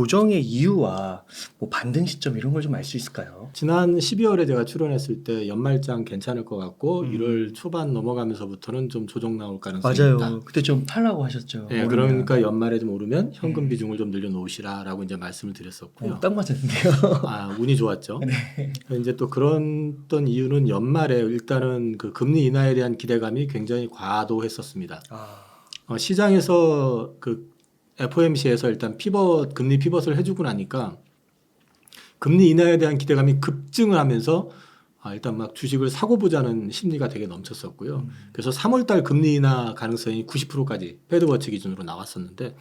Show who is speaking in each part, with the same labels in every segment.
Speaker 1: 조정의 이유와 뭐 반등 시점 이런 걸 좀 알 수 있을까요?
Speaker 2: 지난 12월에 제가 출연했을 때 연말장 괜찮을 것 같고 1월
Speaker 1: 음.
Speaker 2: 초반 넘어가면서부터는 좀 조정 나올 가능성이
Speaker 1: 맞아요.
Speaker 2: 있다.
Speaker 1: 그때 좀 팔라고 하셨죠.
Speaker 2: 예,
Speaker 1: 오르면.
Speaker 2: 그러니까 연말에 좀 오르면 현금
Speaker 1: 네.
Speaker 2: 비중을 좀 늘려놓으시라라고 이제 말씀을 드렸었고요.
Speaker 1: 딱 맞았는데요.
Speaker 2: 아, 운이 좋았죠.
Speaker 1: 네.
Speaker 2: 이제 또 그런 이유는 연말에 일단은 그 금리 인하에 대한 기대감이 굉장히 과도했었습니다. 시장에서 그 FOMC에서 일단 금리 피벗을 해주고 나니까 금리 인하에 대한 기대감이 급증을 하면서 일단 막 주식을 사고 보자는 심리가 되게 넘쳤었고요. 그래서 3월달 금리 인하 가능성이 90%까지 패드워치 기준으로 나왔었는데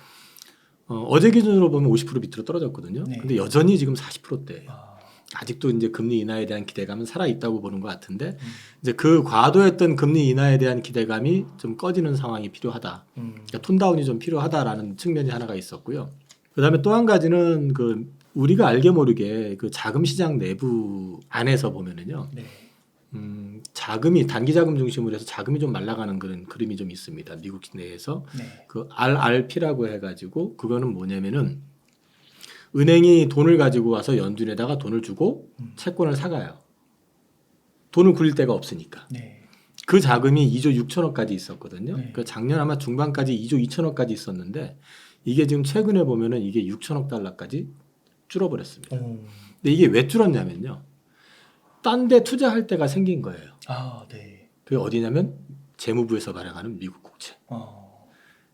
Speaker 2: 어제 기준으로 보면 50% 밑으로 떨어졌거든요.
Speaker 1: 네.
Speaker 2: 근데 여전히 지금 40%대예요. 아직도 이제 금리 인하에 대한 기대감은 살아 있다고 보는 것 같은데 이제 그 과도했던 금리 인하에 대한 기대감이 좀 꺼지는 상황이 필요하다. 그러니까 톤다운이 좀 필요하다라는 측면이 하나가 있었고요. 그다음에 또 한 가지는 그 우리가 알게 모르게 그 자금 시장 내부 안에서 보면은요.
Speaker 1: 네.
Speaker 2: 자금이 단기 자금 중심으로 해서 자금이 좀 말라가는 그런 그림이 좀 있습니다. 미국 내에서
Speaker 1: 네.
Speaker 2: 그 RRP라고 해가지고 그거는 뭐냐면은 은행이 돈을 가지고 와서 연준에다가 돈을 주고 채권을 사가요. 돈을 굴릴 데가 없으니까.
Speaker 1: 네.
Speaker 2: 그 자금이 2조 6천억까지 있었거든요.
Speaker 1: 네.
Speaker 2: 그 작년 아마 중반까지 2조 2천억까지 있었는데 이게 지금 최근에 보면은 이게 6천억 달러까지 줄어버렸습니다. 근데 이게 왜 줄었냐면요. 딴 데 투자할 때가 생긴 거예요.
Speaker 1: 네.
Speaker 2: 그게 어디냐면 재무부에서 발행하는 미국 국채.
Speaker 1: 어.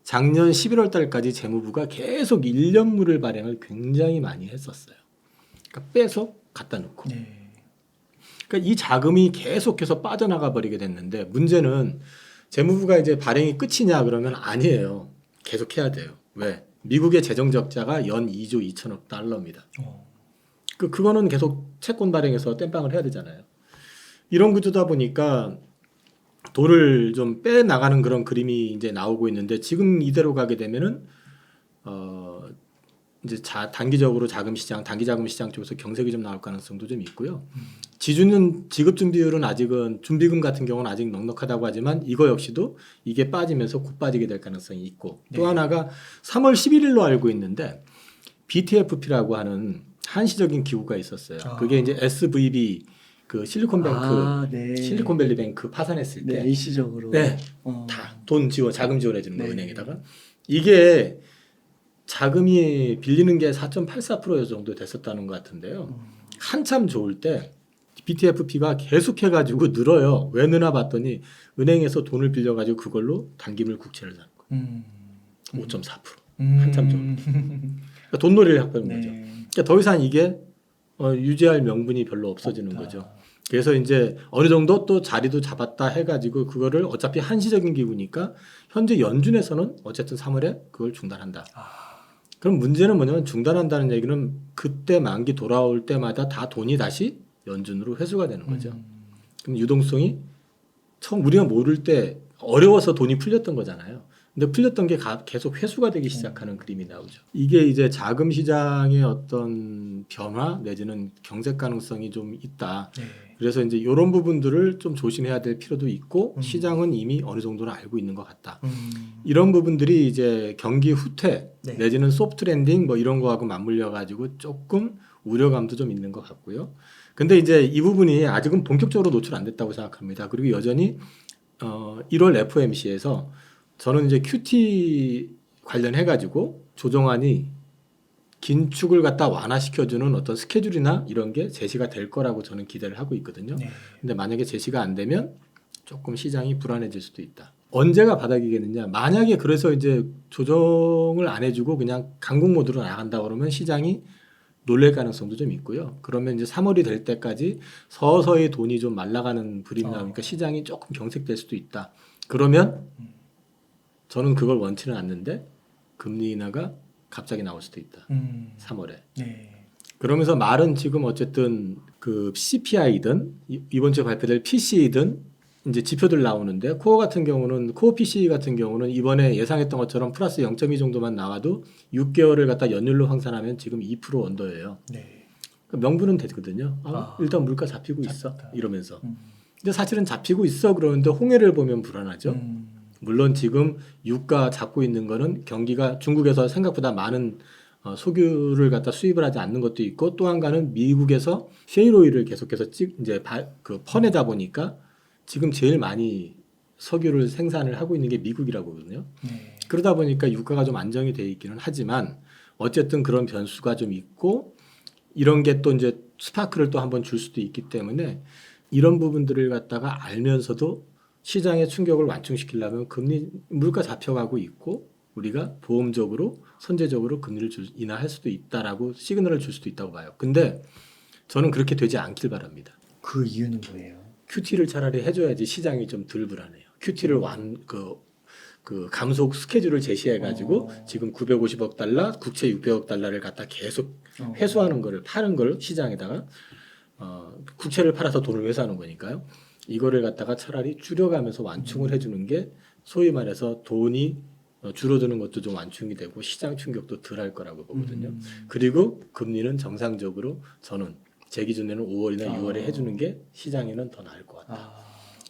Speaker 2: 작년 11월 달까지 재무부가 계속 1년물을 발행을 굉장히 많이 했었어요. 그러니까 빼서 갖다 놓고.
Speaker 1: 네.
Speaker 2: 그러니까 이 자금이 계속해서 빠져나가 버리게 됐는데 문제는 재무부가 이제 발행이 끝이냐 그러면 아니에요. 계속 해야 돼요. 왜? 미국의 재정 적자가 연 2조 2천억 달러입니다. 그거는 계속 채권 발행해서 땜빵을 해야 되잖아요. 이런 구조다 보니까 돈을 좀 빼 나가는 그런 그림이 이제 나오고 있는데 지금 이대로 가게 되면은 이제 단기적으로 단기 자금 시장 쪽에서 경색이 좀 나올 가능성도 좀 있고요. 지급 준비율은 아직은 준비금 같은 경우는 아직 넉넉하다고 하지만 이거 역시도 이게 빠지면서 곧 빠지게 될 가능성이 있고 또 하나가 3월 11일로 알고 있는데 BTFP라고 하는 한시적인 기구가 있었어요. 그게 이제 SVB 그 실리콘뱅크
Speaker 1: 네.
Speaker 2: 실리콘밸리 뱅크 파산했을 때
Speaker 1: 일시적으로.
Speaker 2: 네. 다 돈 자금 지원해 주는 거
Speaker 1: 네.
Speaker 2: 은행에다가 이게 자금이 빌리는 게 4.84% 정도 됐었다는 것 같은데요. 한참 좋을 때 BTFP가 계속해 가지고 늘어요. 왜 느나 봤더니 은행에서 돈을 빌려 가지고 그걸로 단기물 국채를 사는 거예요. 5.4%. 한참 좋을 때. 그러니까 돈놀이를 하는 거죠. 그러니까 더 이상 이게 유지할 명분이 별로 없어지는 거죠. 그래서 이제 어느 정도 또 자리도 잡았다 해가지고 그거를 어차피 한시적인 기구니까 현재 연준에서는 어쨌든 3월에 그걸 중단한다. 그럼 문제는 뭐냐면 중단한다는 얘기는 그때 만기 돌아올 때마다 다 돈이 다시 연준으로 회수가 되는 거죠. 그럼 유동성이 처음 우리가 모를 때 어려워서 돈이 풀렸던 거잖아요. 근데 풀렸던 게 계속 회수가 되기 시작하는 그림이 나오죠. 이게 이제 자금 시장의 어떤 변화 내지는 경색 가능성이 좀 있다.
Speaker 1: 네.
Speaker 2: 그래서 이제 이런 부분들을 좀 조심해야 될 필요도 있고 시장은 이미 어느 정도는 알고 있는 것 같다. 이런 부분들이 이제 경기 후퇴
Speaker 1: 네.
Speaker 2: 내지는 소프트 랜딩 뭐 이런 거하고 맞물려 가지고 조금 우려감도 좀 있는 것 같고요. 근데 이제 이 부분이 아직은 본격적으로 노출 안 됐다고 생각합니다. 그리고 여전히 1월 FOMC에서 저는 이제 QT 관련해 가지고 조정안이 긴축을 갖다 완화시켜주는 어떤 스케줄이나 이런 게 제시가 될 거라고 저는 기대를 하고 있거든요.
Speaker 1: 네.
Speaker 2: 근데 만약에 제시가 안 되면 조금 시장이 불안해질 수도 있다. 언제가 바닥이겠느냐? 만약에 그래서 이제 조정을 안 해주고 그냥 강공 모드로 나간다 그러면 시장이 놀랄 가능성도 좀 있고요. 그러면 이제 3월이 될 때까지 서서히 돈이 좀 말라가는 그림이 나오니까 시장이 조금 경색될 수도 있다. 그러면 저는 그걸 원치는 않는데 금리 인하가 갑자기 나올 수도 있다. 3월에.
Speaker 1: 네.
Speaker 2: 그러면서 말은 지금 어쨌든 그 CPI든 이번 주에 발표될 PC든 이제 지표들 나오는데 코어 PCE 같은 경우는 이번에 예상했던 것처럼 플러스 0.2 정도만 나와도 6개월을 갖다 연율로 환산하면 지금 2% 언더예요.
Speaker 1: 네.
Speaker 2: 그러니까 명분은 되거든요. 일단 물가 잡히고 있어
Speaker 1: 잡혔다.
Speaker 2: 이러면서. 근데 사실은 잡히고 있어 그러는데 홍해를 보면 불안하죠. 물론 지금 유가 잡고 있는 거는 경기가 중국에서 생각보다 많은 석유를 갖다 수입을 하지 않는 것도 있고 또 한 가지는 미국에서 셰일 오일을 계속해서 퍼내다 보니까 지금 제일 많이 석유를 생산을 하고 있는 게 미국이라고거든요.
Speaker 1: 네.
Speaker 2: 그러다 보니까 유가가 좀 안정이 돼 있기는 하지만 어쨌든 그런 변수가 좀 있고 이런 게 또 이제 스파크를 또 한번 줄 수도 있기 때문에 이런 부분들을 갖다가 알면서도 시장의 충격을 완충시키려면 금리 물가 잡혀가고 있고 우리가 보험적으로 선제적으로 금리를 인하할 수도 있다라고 시그널을 줄 수도 있다고 봐요. 근데 저는 그렇게 되지 않길 바랍니다.
Speaker 1: 그 이유는 뭐예요?
Speaker 2: QT를 차라리 해줘야지 시장이 좀 덜 불안해요. QT를 그 감속 스케줄을 제시해가지고 지금 950억 달러, 국채 600억 달러를 갖다 계속 회수하는 거를 파는 걸 시장에다가 국채를 팔아서 돈을 회수하는 거니까요. 이거를 갖다가 차라리 줄여가면서 완충을 해주는 게 소위 말해서 돈이 줄어드는 것도 좀 완충이 되고 시장 충격도 덜 할 거라고 보거든요. 그리고 금리는 정상적으로 저는 제 기준에는 5월이나 6월에 해주는 게 시장에는 더 나을 것 같다.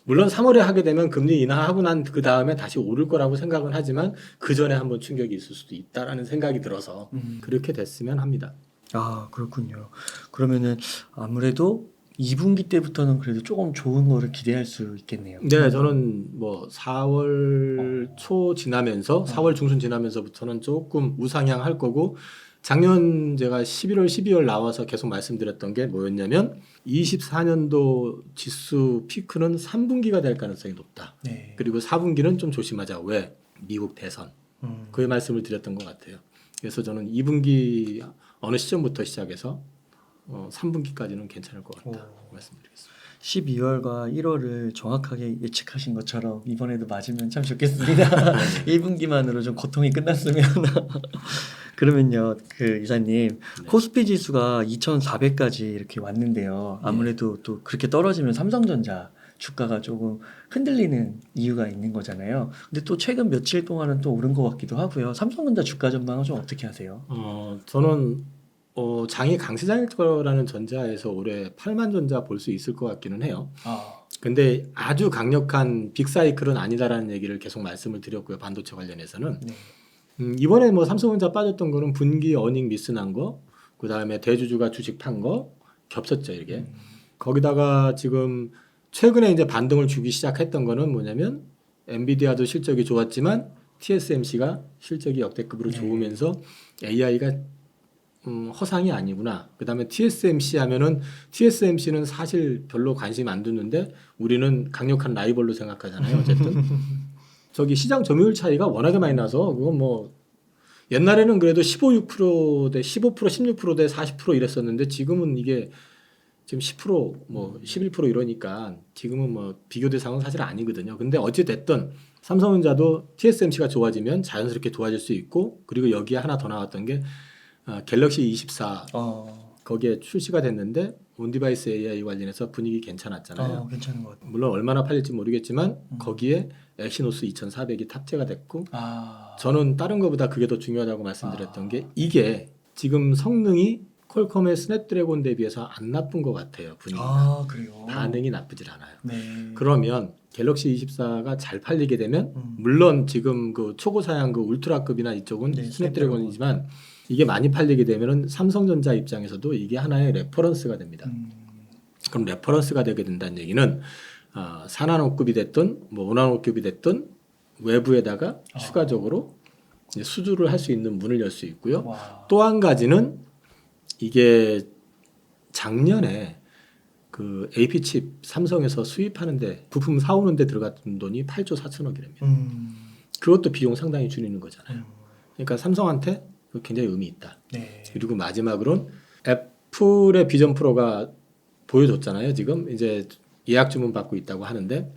Speaker 2: 물론 3월에 하게 되면 금리 인하하고 난 그 다음에 다시 오를 거라고 생각은 하지만 그 전에 한번 충격이 있을 수도 있다라는 생각이 들어서 그렇게 됐으면 합니다.
Speaker 1: 아, 그렇군요. 그러면은 아무래도 2분기 때부터는 그래도 조금 좋은 거를 기대할 수 있겠네요.
Speaker 2: 네, 저는 뭐 4월 초 지나면서 4월 중순 지나면서부터는 조금 우상향할 거고 작년 제가 11월, 12월 나와서 계속 말씀드렸던 게 뭐였냐면 24년도 지수 피크는 3분기가 될 가능성이 높다.
Speaker 1: 네.
Speaker 2: 그리고 4분기는 좀 조심하자. 왜? 미국 대선. 그 말씀을 드렸던 것 같아요. 그래서 저는 2분기 어느 시점부터 시작해서 3분기까지는 괜찮을 것 같다. 말씀드리겠습니다.
Speaker 1: 12월과 1월을 정확하게 예측하신 것처럼 이번에도 맞으면 참 좋겠습니다. 1분기만으로 좀 고통이 끝났으면. 그러면요, 그 이사님, 코스피 지수가 2,400까지 이렇게 왔는데요. 아무래도 또 그렇게 떨어지면 삼성전자 주가가 조금 흔들리는 이유가 있는 거잖아요. 근데 또 최근 며칠 동안은 또 오른 것 같기도 하고요. 삼성전자 주가 전망은 좀 어떻게 하세요?
Speaker 2: 저는 장이 강세장일 거라는 전자에서 올해 8만 전자 볼 수 있을 것 같기는 해요. 근데 아주 강력한 빅사이클은 아니다라는 얘기를 계속 말씀을 드렸고요. 반도체 관련해서는.
Speaker 1: 네.
Speaker 2: 이번에 뭐 삼성전자 빠졌던 거는 분기 어닝 미스 난 거, 그 다음에 대주주가 주식 판 거 겹쳤죠, 이게. 거기다가 지금 최근에 이제 반등을 주기 시작했던 거는 뭐냐면 엔비디아도 실적이 좋았지만 TSMC가 실적이 역대급으로 좋으면서 AI가 허상이 아니구나. 그 다음에 TSMC 하면은 TSMC는 사실 별로 관심 안 두는데 우리는 강력한 라이벌로 생각하잖아요. 어쨌든 저기 시장 점유율 차이가 워낙에 많이 나서 그건 뭐 옛날에는 그래도 15% 대 15% 16% 대 40% 이랬었는데 지금은 이게 지금 10% 뭐 11% 이러니까 지금은 뭐 비교 대상은 사실 아니거든요. 근데 어찌 됐든 삼성전자도 TSMC가 좋아지면 자연스럽게 좋아질 수 있고 그리고 여기에 하나 더 나왔던 게 갤럭시 24 거기에 출시가 됐는데 온디바이스 AI 관련해서 분위기 괜찮았잖아요.
Speaker 1: 괜찮은 것 같아요.
Speaker 2: 물론 얼마나 팔릴지 모르겠지만 거기에 엑시노스 2400이 탑재가 됐고 저는 다른 것보다 그게 더 중요하다고 말씀드렸던 게 이게 지금 성능이 퀄컴의 스냅드래곤 대비해서 안 나쁜 것 같아요. 분위기가.
Speaker 1: 그래요?
Speaker 2: 반응이 나쁘질 않아요.
Speaker 1: 네.
Speaker 2: 그러면 갤럭시 24가 잘 팔리게 되면 물론 지금 그 초고 사양 그 울트라급이나 이쪽은
Speaker 1: 네,
Speaker 2: 스냅드래곤이지만 이게 많이 팔리게 되면은 삼성전자 입장에서도 이게 하나의 레퍼런스가 됩니다. 그럼 레퍼런스가 되게 된다는 얘기는 4나노급이 됐든 뭐 5나노급이 됐든 외부에다가 추가적으로 이제 수주를 할 수 있는 문을 열 수 있고요. 또 한 가지는 이게 작년에 그 AP칩 삼성에서 수입하는데 부품 사오는데 들어갔던 돈이 8조 4천억이랍니다. 그것도 비용 상당히 줄이는 거잖아요. 그러니까 삼성한테 굉장히 의미 있다.
Speaker 1: 네.
Speaker 2: 그리고 마지막으로는 애플의 비전 프로가 보여줬잖아요. 지금 이제 예약 주문 받고 있다고 하는데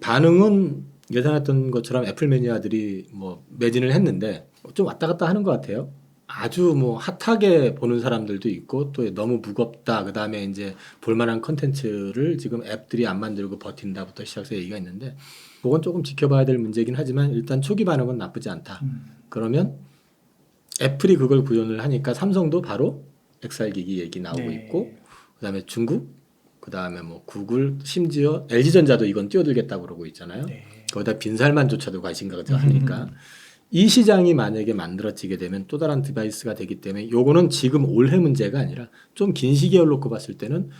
Speaker 2: 반응은 예상했던 것처럼 애플 매니아들이 뭐 매진을 했는데 좀 왔다 갔다 하는 것 같아요. 아주 뭐 핫하게 보는 사람들도 있고 또 너무 무겁다. 그 다음에 이제 볼만한 컨텐츠를 지금 앱들이 안 만들고 버틴다부터 시작해서 얘기가 있는데 그건 조금 지켜봐야 될 문제긴 하지만 일단 초기 반응은 나쁘지 않다. 그러면 애플이 그걸 구현을 하니까 삼성도 바로 XR 기기 얘기 나오고 있고 그다음에 중국 그다음에 뭐 구글 심지어 LG전자도 이건 뛰어들겠다고 그러고 있잖아요. 거기다 빈살만조차도 관심 가지고 하니까 이 시장이 만약에 만들어지게 되면 또 다른 디바이스가 되기 때문에 요거는 지금 올해 문제가 아니라 좀 긴 시기를 놓고 봤을 때는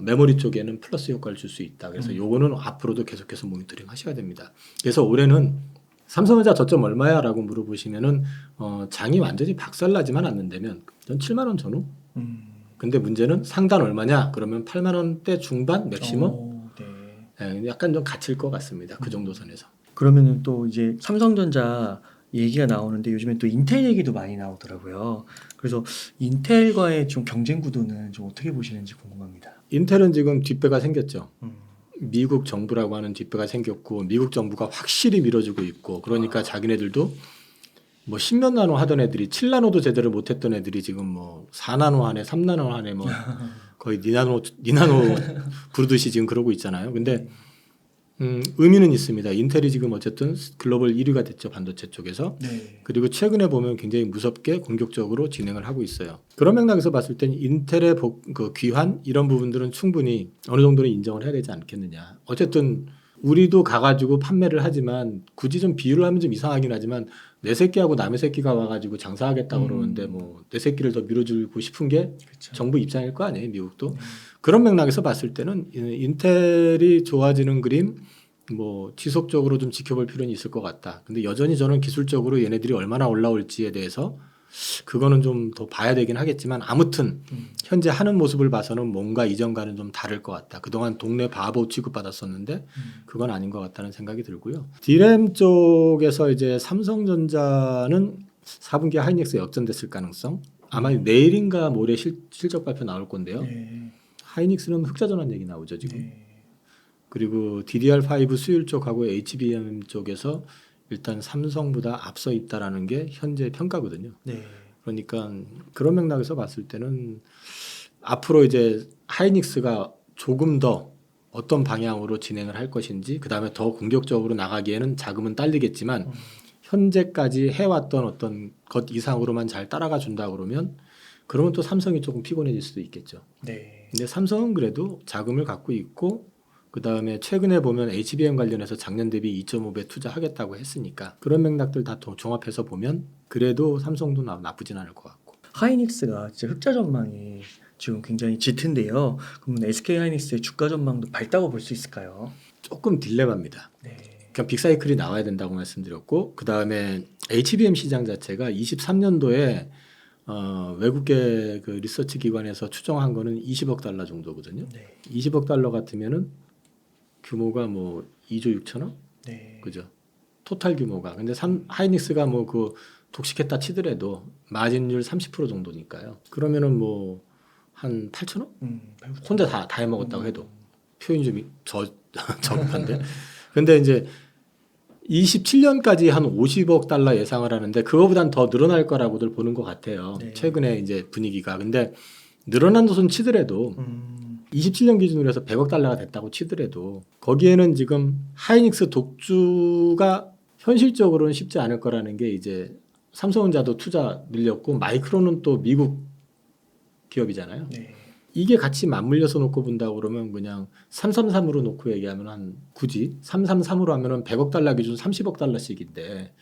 Speaker 2: 메모리 쪽에는 플러스 효과를 줄 수 있다. 그래서 요거는 앞으로도 계속해서 모니터링 하셔야 됩니다. 그래서 올해는 삼성전자 저점 얼마야? 라고 물어보시면은 장이 완전히 박살나지만 않는다면 전 7만 원 전후. 근데 문제는 상단 얼마냐? 그러면 8만 원대 중반 맥시멈. 네, 약간 좀 갇힐 것 같습니다. 그 정도 선에서.
Speaker 1: 그러면은 또 이제 삼성전자 얘기가 나오는데 요즘엔 또 인텔 얘기도 많이 나오더라고요. 그래서 인텔과의 좀 경쟁 구도는 좀 어떻게 보시는지 궁금합니다. 인텔은
Speaker 2: 지금 뒷배가 생겼죠. 미국 정부라고 하는 뒷배가 생겼고 미국 정부가 확실히 밀어주고 있고 그러니까 자기네들도 뭐 10몇 나노 하던 애들이 7나노도 제대로 못했던 애들이 지금 뭐 4나노 하네 3나노 하네 뭐 거의 니나노 부르듯이 지금 그러고 있잖아요. 근데 의미는 있습니다. 인텔이 지금 어쨌든 글로벌 1위가 됐죠. 반도체 쪽에서.
Speaker 1: 네.
Speaker 2: 그리고 최근에 보면 굉장히 무섭게 공격적으로 진행을 하고 있어요. 그런 맥락에서 봤을 땐 인텔의 그 귀환 이런 부분들은 충분히 어느 정도는 인정을 해야 되지 않겠느냐. 어쨌든 우리도 가가지고 판매를 하지만 굳이 좀 비유를 하면 좀 이상하긴 하지만 내 새끼하고 남의 새끼가 와가지고 장사하겠다고 그러는데 뭐 내 새끼를 더 밀어주고 싶은 게
Speaker 1: 그쵸.
Speaker 2: 정부 입장일 거 아니에요. 미국도. 그런 맥락에서 봤을 때는 인텔이 좋아지는 그림 뭐 지속적으로 좀 지켜볼 필요는 있을 것 같다. 근데 여전히 저는 기술적으로 얘네들이 얼마나 올라올지에 대해서 그거는 좀 더 봐야 되긴 하겠지만 아무튼 현재 하는 모습을 봐서는 뭔가 이전과는 좀 다를 것 같다. 그동안 동네 바보 취급받았었는데 그건 아닌 것 같다는 생각이 들고요. D램 쪽에서 이제 삼성전자는 4분기 하이닉스 역전됐을 가능성 아마 내일인가 모레 실적 발표 나올 건데요.
Speaker 1: 네.
Speaker 2: 하이닉스는 흑자 전환 얘기 나오죠 지금.
Speaker 1: 네.
Speaker 2: 그리고 DDR5 수율 쪽하고 HBM 쪽에서 일단 삼성보다 앞서 있다라는 게 현재 평가거든요.
Speaker 1: 네.
Speaker 2: 그러니까 그런 맥락에서 봤을 때는 앞으로 이제 하이닉스가 조금 더 어떤 방향으로 진행을 할 것인지 그 다음에 더 공격적으로 나가기에는 자금은 딸리겠지만 현재까지 해왔던 어떤 것 이상으로만 잘 따라가 준다 그러면 또 삼성이 조금 피곤해질 수도 있겠죠.
Speaker 1: 네.
Speaker 2: 근데 삼성은 그래도 자금을 갖고 있고 그 다음에 최근에 보면 HBM 관련해서 작년 대비 2.5배 투자하겠다고 했으니까 그런 맥락들 다 종합해서 보면 그래도 삼성도 나쁘진 않을 것 같고.
Speaker 1: 하이닉스가 진짜 흑자 전망이 지금 굉장히 짙은데요. 그러면 SK 하이닉스의 주가 전망도 밝다고 볼 수 있을까요?
Speaker 2: 조금 딜레마입니다.
Speaker 1: 네.
Speaker 2: 그러니까 빅사이클이 나와야 된다고 말씀드렸고 그 다음에 HBM 시장 자체가 23년도에 외국계 그 리서치 기관에서 추정한 거는 20억 달러 정도거든요.
Speaker 1: 네.
Speaker 2: 20억 달러 같으면은 규모가 뭐 2조 6천억?
Speaker 1: 네.
Speaker 2: 그죠? 토탈 규모가. 근데 하이닉스가 뭐 그 독식했다 치더라도 마진율 30% 정도니까요. 그러면은 뭐 한 8천억? 혼자 다 해먹었다고 해도 표현이 좀 저급한데. 근데 이제 27년까지 한 50억 달러 예상을 하는데 그거보단 더 늘어날 거라고들 보는 것 같아요.
Speaker 1: 네.
Speaker 2: 최근에 이제 분위기가. 근데 늘어난 것은 치더라도 27년 기준으로 해서 100억 달러가 됐다고 치더라도 거기에는 지금 하이닉스 독주가 현실적으로는 쉽지 않을 거라는 게 이제 삼성전자도 투자 늘렸고 마이크론은 또 미국 기업이잖아요.
Speaker 1: 네.
Speaker 2: 이게 같이 맞물려서 놓고 본다고 그러면 그냥 333으로 놓고 얘기하면 굳이 333으로 하면은 100억 달러 기준 30억 달러씩인데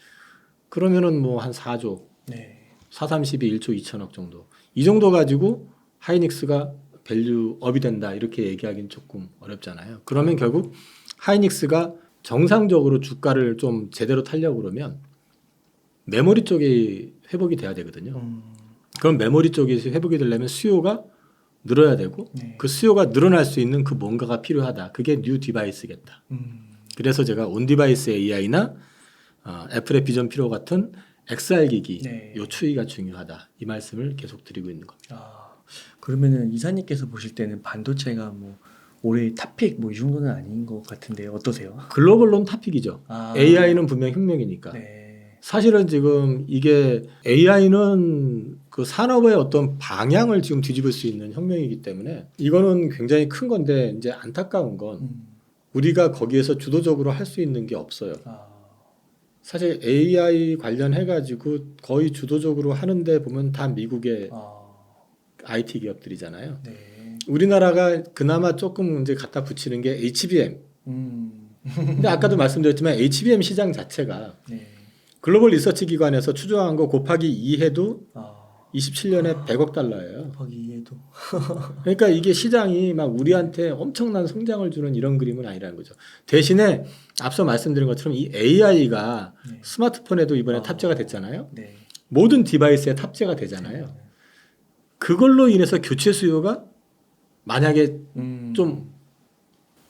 Speaker 2: 그러면은 뭐 한 4조,
Speaker 1: 네.
Speaker 2: 432 1조 2천억 정도. 이 정도 가지고 하이닉스가 밸류 업이 된다 이렇게 얘기하기는 조금 어렵잖아요. 그러면 결국 하이닉스가 정상적으로 주가를 좀 제대로 타려고 그러면 메모리 쪽이 회복이 돼야 되거든요. 그럼 메모리 쪽이 회복이 되려면 수요가 늘어야 되고
Speaker 1: 네.
Speaker 2: 그 수요가 늘어날 수 있는 그 뭔가가 필요하다. 그게 뉴 디바이스겠다. 그래서 제가 온 디바이스 AI나 애플의 비전 프로 같은 XR 기기
Speaker 1: 네.
Speaker 2: 요 추이가 중요하다. 이 말씀을 계속 드리고 있는 겁니다.
Speaker 1: 그러면은 이사님께서 보실 때는 반도체가 뭐 올해 탑픽 뭐 이 정도는 아닌 것 같은데 어떠세요?
Speaker 2: 글로벌론 탑픽이죠. AI는 분명 혁명이니까.
Speaker 1: 네.
Speaker 2: 사실은 지금 이게 AI는 그 산업의 어떤 방향을 지금 뒤집을 수 있는 혁명이기 때문에 이거는 굉장히 큰 건데 이제 안타까운 건 우리가 거기에서 주도적으로 할 수 있는 게 없어요. 사실 AI 관련해 가지고 거의 주도적으로 하는데 보면 다 미국의 IT 기업들이잖아요.
Speaker 1: 네.
Speaker 2: 우리나라가 그나마 조금 이제 갖다 붙이는 게 HBM. 근데 아까도 말씀드렸지만 HBM 시장 자체가
Speaker 1: 네.
Speaker 2: 글로벌 리서치 기관에서 추정한 거 곱하기 2 해도
Speaker 1: 아,
Speaker 2: 27년에 100억 달러예요.
Speaker 1: 곱하기 2에도
Speaker 2: 그러니까 이게 시장이 막 우리한테 엄청난 성장을 주는 이런 그림은 아니라는 거죠. 대신에 앞서 말씀드린 것처럼 이 AI가
Speaker 1: 네.
Speaker 2: 스마트폰에도 이번에
Speaker 1: 아.
Speaker 2: 탑재가 됐잖아요.
Speaker 1: 네.
Speaker 2: 모든 디바이스에 탑재가 되잖아요. 그걸로 인해서 교체 수요가 만약에 좀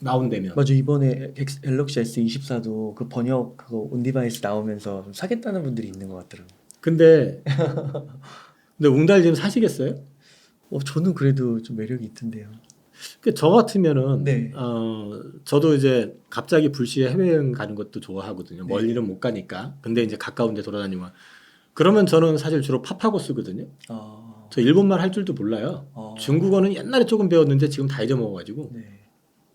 Speaker 2: 나온다면
Speaker 1: 맞아, 이번에 갤럭시 S24도 그 번역 그거 온디바이스 나오면서 좀 사겠다는 분들이 있는 것 같더라고요.
Speaker 2: 근데 웅달님 사시겠어요?
Speaker 1: 저는 그래도 좀 매력이 있던데요.
Speaker 2: 저 같으면은
Speaker 1: 네.
Speaker 2: 저도 이제 갑자기 불시에 해외여행 가는 것도 좋아하거든요.
Speaker 1: 네.
Speaker 2: 멀리는 못 가니까. 근데 이제 가까운 데 돌아다니면 그러면 저는 사실 주로 팝하고 쓰거든요. 저 일본말 할 줄도 몰라요. 중국어는 옛날에 조금 배웠는데 지금 다 잊어먹어가지고
Speaker 1: 네.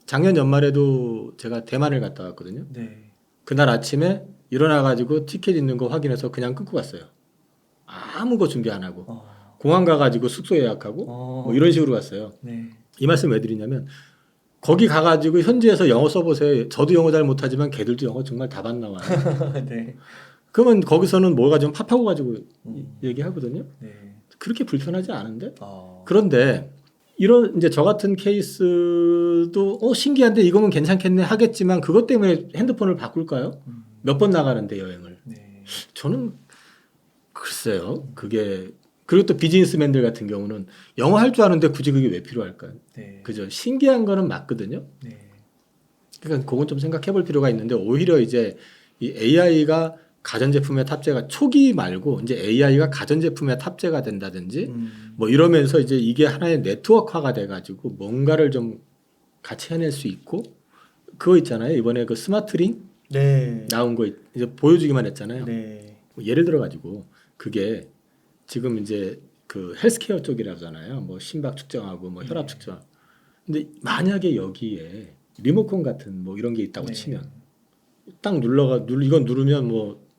Speaker 2: 작년 연말에도 제가 대만을 갔다 왔거든요.
Speaker 1: 네.
Speaker 2: 그날 아침에 일어나가지고 티켓 있는 거 확인해서 그냥 끊고 갔어요. 아무 거 준비 안 하고 공항 가가지고 숙소 예약하고 뭐 이런 식으로 갔어요.
Speaker 1: 네.
Speaker 2: 이 말씀 왜 드리냐면 거기 가가지고 현지에서 영어 써보세요. 저도 영어 잘 못하지만 걔들도 영어 정말 다 반 나와요.
Speaker 1: 네.
Speaker 2: 그러면 거기서는 뭘 가지고 팝하고 가지고 얘기하거든요.
Speaker 1: 네.
Speaker 2: 그렇게 불편하지 않은데?
Speaker 1: 어.
Speaker 2: 그런데 이런 이제 저 같은 케이스도 신기한데 이거면 괜찮겠네 하겠지만 그것 때문에 핸드폰을 바꿀까요? 몇 번 나가는데 여행을.
Speaker 1: 네.
Speaker 2: 저는 글쎄요. 그게 그리고 또 비즈니스맨들 같은 경우는 영어 할 줄 아는데 굳이 그게 왜 필요할까요?
Speaker 1: 네.
Speaker 2: 그죠? 신기한 거는 맞거든요.
Speaker 1: 네.
Speaker 2: 그러니까 그건 좀 생각해 볼 필요가 있는데 오히려 이제 이 AI가 가전제품에 탑재가 초기 말고 이제 AI가 가전제품에 탑재가 된다든지 뭐 이러면서 이제 이게 하나의 네트워크화가 돼가지고 뭔가를 좀 같이 해낼 수 있고 그거 있잖아요. 이번에 그 스마트링
Speaker 1: 네.
Speaker 2: 나온 거 이제 보여주기만 했잖아요.
Speaker 1: 네.
Speaker 2: 뭐 예를 들어가지고 그게 지금 이제 그 헬스케어 쪽이라잖아요. 뭐 심박 측정하고 뭐 혈압 측정. 근데 만약에 여기에 리모컨 같은 뭐 이런 게 있다고
Speaker 1: 네.
Speaker 2: 치면 딱 이건 누르면 뭐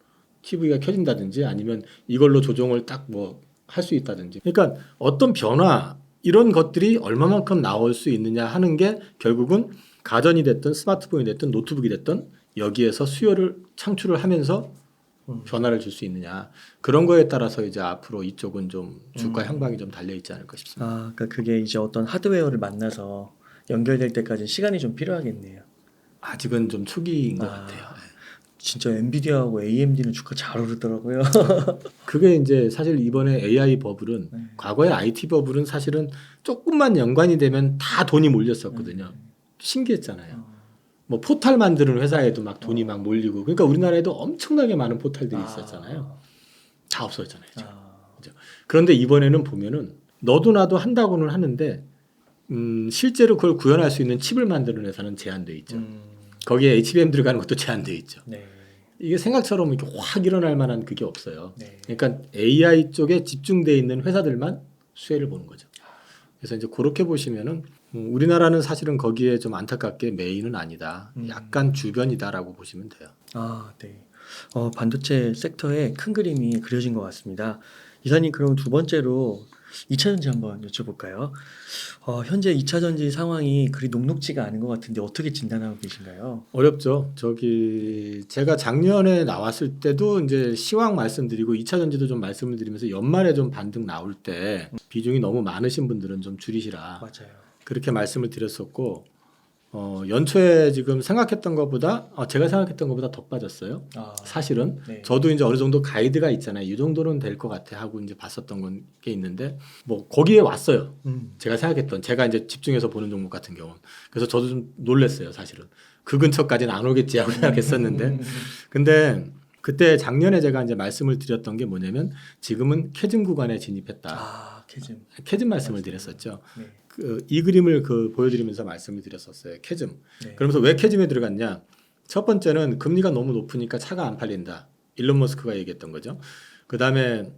Speaker 2: TV가 켜진다든지 아니면 이걸로 조정을 딱 뭐 할 수 있다든지. 그러니까 어떤 변화 이런 것들이 얼마만큼 나올 수 있느냐 하는 게 결국은 가전이 됐든 스마트폰이 됐든 노트북이 됐든 여기에서 수요를 창출을 하면서 변화를 줄 수 있느냐 그런 거에 따라서 이제 앞으로 이쪽은 좀 주가 향방이 좀 달려 있지 않을까 싶습니다.
Speaker 1: 아, 그러니까 그게 이제 어떤 하드웨어를 만나서 연결될 때까지 시간이 좀 필요하겠네요.
Speaker 2: 아직은 좀 초기인 것
Speaker 1: 아.
Speaker 2: 같아요. 네.
Speaker 1: 진짜 엔비디아하고 AMD는 주가 잘 오르더라고요.
Speaker 2: 그게 이제 사실 이번에 AI 버블은
Speaker 1: 네.
Speaker 2: 과거에 IT 버블은 사실은 조금만 연관이 되면 다 돈이 몰렸었거든요. 신기했잖아요. 뭐 포탈 만드는 회사에도 막 돈이 막 몰리고 그러니까 우리나라에도 엄청나게 많은 포탈들이 있었잖아요. 다 없어졌잖아요. 지금. 그죠? 그런데 이번에는 보면은 너도 나도 한다고는 하는데 실제로 그걸 구현할 수 있는 칩을 만드는 회사는 제한되어 있죠. 거기에 HBM 들어가는 것도 제한되어 있죠.
Speaker 1: 네.
Speaker 2: 이게 생각처럼 이렇게 확 일어날 만한 그게 없어요.
Speaker 1: 네.
Speaker 2: 그러니까 AI 쪽에 집중되어 있는 회사들만 수혜를 보는 거죠. 그래서 이제 그렇게 보시면은 우리나라는 사실은 거기에 좀 안타깝게 메인은 아니다. 약간 주변이다라고 보시면 돼요.
Speaker 1: 아, 네. 반도체 섹터에 큰 그림이 그려진 것 같습니다. 이사님, 그럼 두 번째로 2차 전지 한번 여쭤볼까요? 현재 2차 전지 상황이 그리 녹록지가 않은 것 같은데 어떻게 진단하고 계신가요?
Speaker 2: 어렵죠. 제가 작년에 나왔을 때도 이제 시황 말씀드리고 2차 전지도 좀 말씀을 드리면서 연말에 좀 반등 나올 때 비중이 너무 많으신 분들은 좀 줄이시라.
Speaker 1: 맞아요.
Speaker 2: 그렇게 말씀을 드렸었고 연초에 지금 생각했던 것보다 제가 생각했던 것보다 더 빠졌어요. 사실은
Speaker 1: 네.
Speaker 2: 저도 이제 어느 정도 가이드가 있잖아요. 이 정도는 될 것 같아 하고 이제 봤었던 게 있는데 뭐 거기에 왔어요. 제가 생각했던 제가 이제 집중해서 보는 종목 같은 경우는 그래서 저도 좀 놀랐어요. 사실은 그 근처까지는 안 오겠지 하고 생각했었는데 근데 그때 작년에 제가 이제 말씀을 드렸던 게 뭐냐면 지금은 캐즘 구간에 진입했다. 캐즘 말씀을 드렸었죠.
Speaker 1: 네.
Speaker 2: 이 그림을 보여드리면서 말씀을 드렸었어요. 캐즘.
Speaker 1: 네.
Speaker 2: 그러면서 왜 캐즘에 들어갔냐? 첫 번째는 금리가 너무 높으니까 차가 안 팔린다. 일론 머스크가 얘기했던 거죠. 그 다음에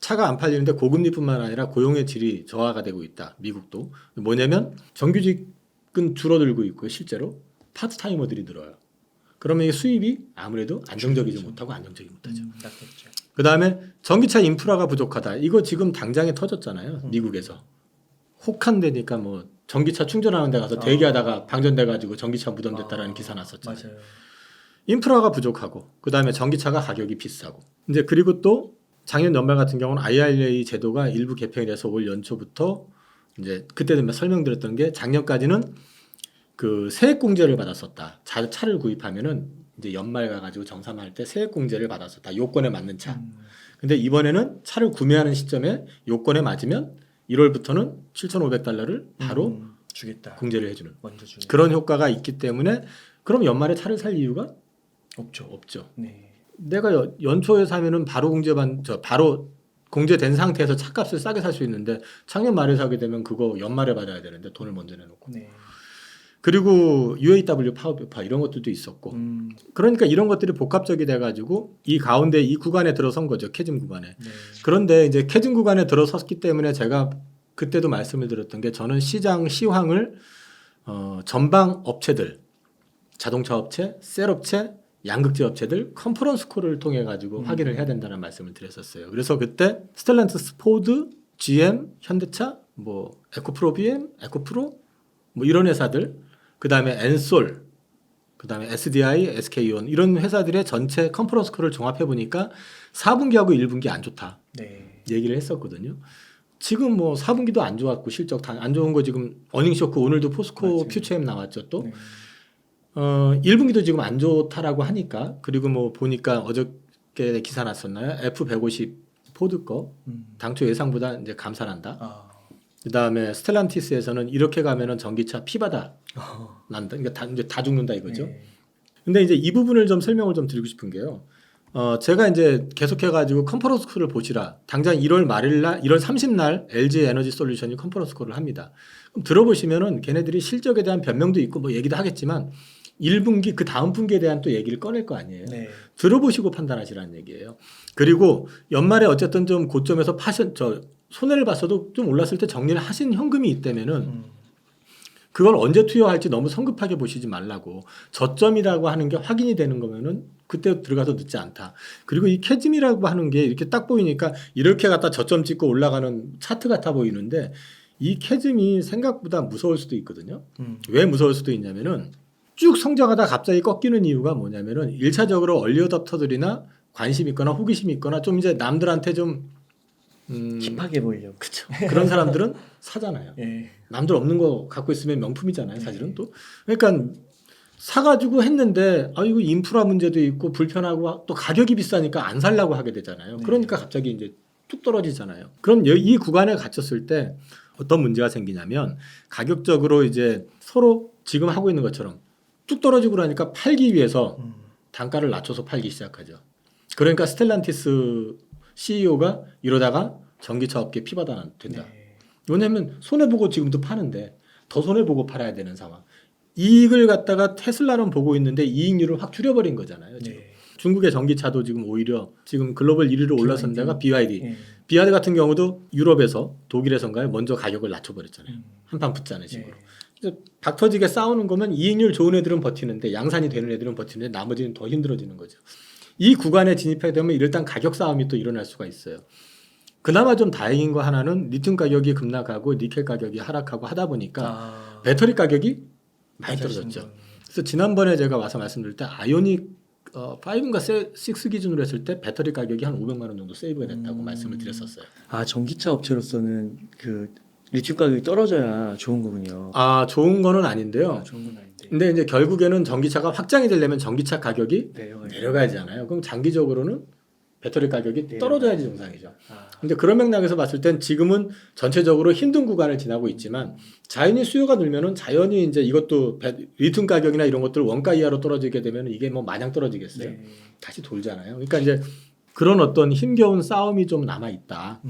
Speaker 2: 차가 안 팔리는데 고금리뿐만 아니라 고용의 질이 저하가 되고 있다. 미국도. 뭐냐면 정규직은 줄어들고 있고요. 실제로 파트타이머들이 늘어요. 그러면 이 수입이 아무래도 안정적이지 못하고 안정적이지 못하죠. 그 다음에 전기차 인프라가 부족하다. 이거 지금 당장에 터졌잖아요. 미국에서. 혹한되니까 뭐 전기차 충전하는 데 가서 대기하다가 방전돼가지고 전기차 무덤됐다라는 기사 났었잖아요.
Speaker 1: 맞아요.
Speaker 2: 인프라가 부족하고 그다음에 전기차가 가격이 비싸고 이제 그리고 또 작년 연말 같은 경우는 IRA 제도가 일부 개편이 돼서 올 연초부터 이제 그때도 설명드렸던 게 작년까지는 그 세액공제를 받았었다. 차를 구입하면은 이제 연말 가가지고 정산할 때 세액공제를 받았었다. 요건에 맞는 차. 근데 이번에는 차를 구매하는 시점에 요건에 맞으면 1월부터는 7,500달러를 바로
Speaker 1: 주겠다.
Speaker 2: 공제를 해주는
Speaker 1: 먼저 주겠다.
Speaker 2: 그런 효과가 있기 때문에 그럼 연말에 차를 살 이유가 없죠.
Speaker 1: 네.
Speaker 2: 내가 연초에 사면은 바로 공제된 상태에서 차값을 싸게 살 수 있는데 작년 말에 사게 되면 그거 연말에 받아야 되는데 돈을 먼저 내놓고
Speaker 1: 네.
Speaker 2: 그리고 UAW 파워비파 이런 것들도 있었고 그러니까 이런 것들이 복합적이 돼가지고 이 가운데 이 구간에 들어선 거죠. 캐즘 구간에.
Speaker 1: 네.
Speaker 2: 그런데 이제 캐즘 구간에 들어섰기 때문에 제가 그때도 말씀을 드렸던 게 저는 시장 시황을 전방 업체들 자동차 업체, 셀 업체, 양극재 업체들 컨퍼런스 콜을 통해 가지고 확인을 해야 된다는 말씀을 드렸었어요. 그래서 그때 스텔란티스, 포드, GM, 현대차, 뭐 에코프로 BM, 에코프로 뭐 이런 회사들, 그다음에 엔솔, 그다음에 SDI, SK온 이런 회사들의 전체 컨퍼런스 콜을 종합해 보니까 4분기하고 1분기 안 좋다.
Speaker 1: 네.
Speaker 2: 얘기를 했었거든요. 지금 뭐 4분기도 안 좋았고 실적 안 좋은 거 지금 어닝 쇼크 오늘도 포스코
Speaker 1: 맞아요.
Speaker 2: 퓨처엠 나왔죠 또.
Speaker 1: 네.
Speaker 2: 1분기도 지금 안 좋다라고 하니까 그리고 뭐 보니까 어저께 기사 났었나요? F150 포드 거 당초 예상보다 이제 감산한다.
Speaker 1: 아.
Speaker 2: 그다음에 스텔란티스에서는 이렇게 가면은 전기차 피바다 난다. 그러니까 이제 다 죽는다 이거죠.
Speaker 1: 네.
Speaker 2: 근데 이제 이 부분을 좀 설명을 좀 드리고 싶은 게요. 제가 이제 계속해가지고 컨퍼런스 콜을 보시라. 당장 1월 말일 날, 1월 30날 LG 에너지 솔루션이 컨퍼런스 콜을 합니다. 그럼 들어보시면은 걔네들이 실적에 대한 변명도 있고 뭐 얘기도 하겠지만 1분기 그 다음 분기에 대한 또 얘기를 꺼낼 거 아니에요.
Speaker 1: 네.
Speaker 2: 들어보시고 판단하시라는 얘기예요. 그리고 연말에 어쨌든 좀 고점에서 손해를 봤어도 좀 올랐을 때 정리를 하신 현금이 있다면은 그걸 언제 투여할지 너무 성급하게 보시지 말라고. 저점이라고 하는 게 확인이 되는 거면은 그때 들어가서 늦지 않다. 그리고 이 캐즘이라고 하는 게 이렇게 딱 보이니까 이렇게 갖다 저점 찍고 올라가는 차트 같아 보이는데 이 캐즘이 생각보다 무서울 수도 있거든요. 왜 무서울 수도 있냐면은 쭉 성장하다 갑자기 꺾이는 이유가 뭐냐면은 1차적으로 얼리어답터들이나 관심 있거나 호기심이 있거나 좀 이제 남들한테 좀
Speaker 1: 힙하게 보이려고.
Speaker 2: 그쵸. 그런 사람들은 사잖아요.
Speaker 1: 예.
Speaker 2: 남들 없는 거 갖고 있으면 명품이잖아요, 사실은 또. 그러니까 사가지고 했는데 이거 인프라 문제도 있고 불편하고 또 가격이 비싸니까 안 살려고 하게 되잖아요.
Speaker 1: 네.
Speaker 2: 그러니까 갑자기 이제 뚝 떨어지잖아요. 그럼 이 구간에 갇혔을 때 어떤 문제가 생기냐면 가격적으로 이제 서로 지금 하고 있는 것처럼 뚝 떨어지고 그러니까 팔기 위해서 단가를 낮춰서 팔기 시작하죠. 그러니까 스텔란티스 CEO가 이러다가 전기차 업계 피바다 된다.
Speaker 1: 네.
Speaker 2: 왜냐하면 손해보고 지금도 파는데 더 손해보고 팔아야 되는 상황. 이익을 갖다가 테슬라는 보고 있는데 이익률을 확 줄여버린 거잖아요. 지금.
Speaker 1: 네.
Speaker 2: 중국의 전기차도 지금 오히려 지금 글로벌 1위로 올라선 데가 BYD.
Speaker 1: 예.
Speaker 2: BYD 같은 경우도 유럽에서 독일에선가요 먼저 가격을 낮춰버렸잖아요. 한판 붙자는 식으로.
Speaker 1: 네.
Speaker 2: 박 터지게 싸우는 거면 이익률 좋은 애들은 버티는데 양산이 되는 애들은 버티는데 나머지는 더 힘들어지는 거죠. 이 구간에 진입하게 되면 일단 가격 싸움이 또 일어날 수가 있어요. 그나마 좀 다행인 거 하나는 리튬 가격이 급락하고 니켈 가격이 하락하고 하다 보니까 배터리 가격이 많이 떨어졌죠. 그래서 지난번에 제가 와서 말씀드릴 때 아이오닉 5인가 6 기준으로 했을 때 배터리 가격이 한 500만 원 정도 세이브가 됐다고 말씀을 드렸었어요.
Speaker 1: 전기차 업체로서는 그 리튬 가격이 떨어져야 좋은 거군요.
Speaker 2: 좋은 거는 아닌데요.
Speaker 1: 좋은 건 아닌데.
Speaker 2: 근데 이제 결국에는 전기차가 확장이 되려면 전기차 가격이
Speaker 1: 내려가야죠.
Speaker 2: 내려가야잖아요. 그럼 장기적으로는 배터리 가격이 떨어져야지 정상이죠.
Speaker 1: 아.
Speaker 2: 근데 그런 맥락에서 봤을 땐 지금은 전체적으로 힘든 구간을 지나고 있지만 자연히 수요가 늘면은 자연히 이제 이것도 리튬 가격이나 이런 것들 원가 이하로 떨어지게 되면 이게 뭐 마냥 떨어지겠어요.
Speaker 1: 네.
Speaker 2: 다시 돌잖아요. 그러니까 이제 그런 어떤 힘겨운 싸움이 좀 남아 있다.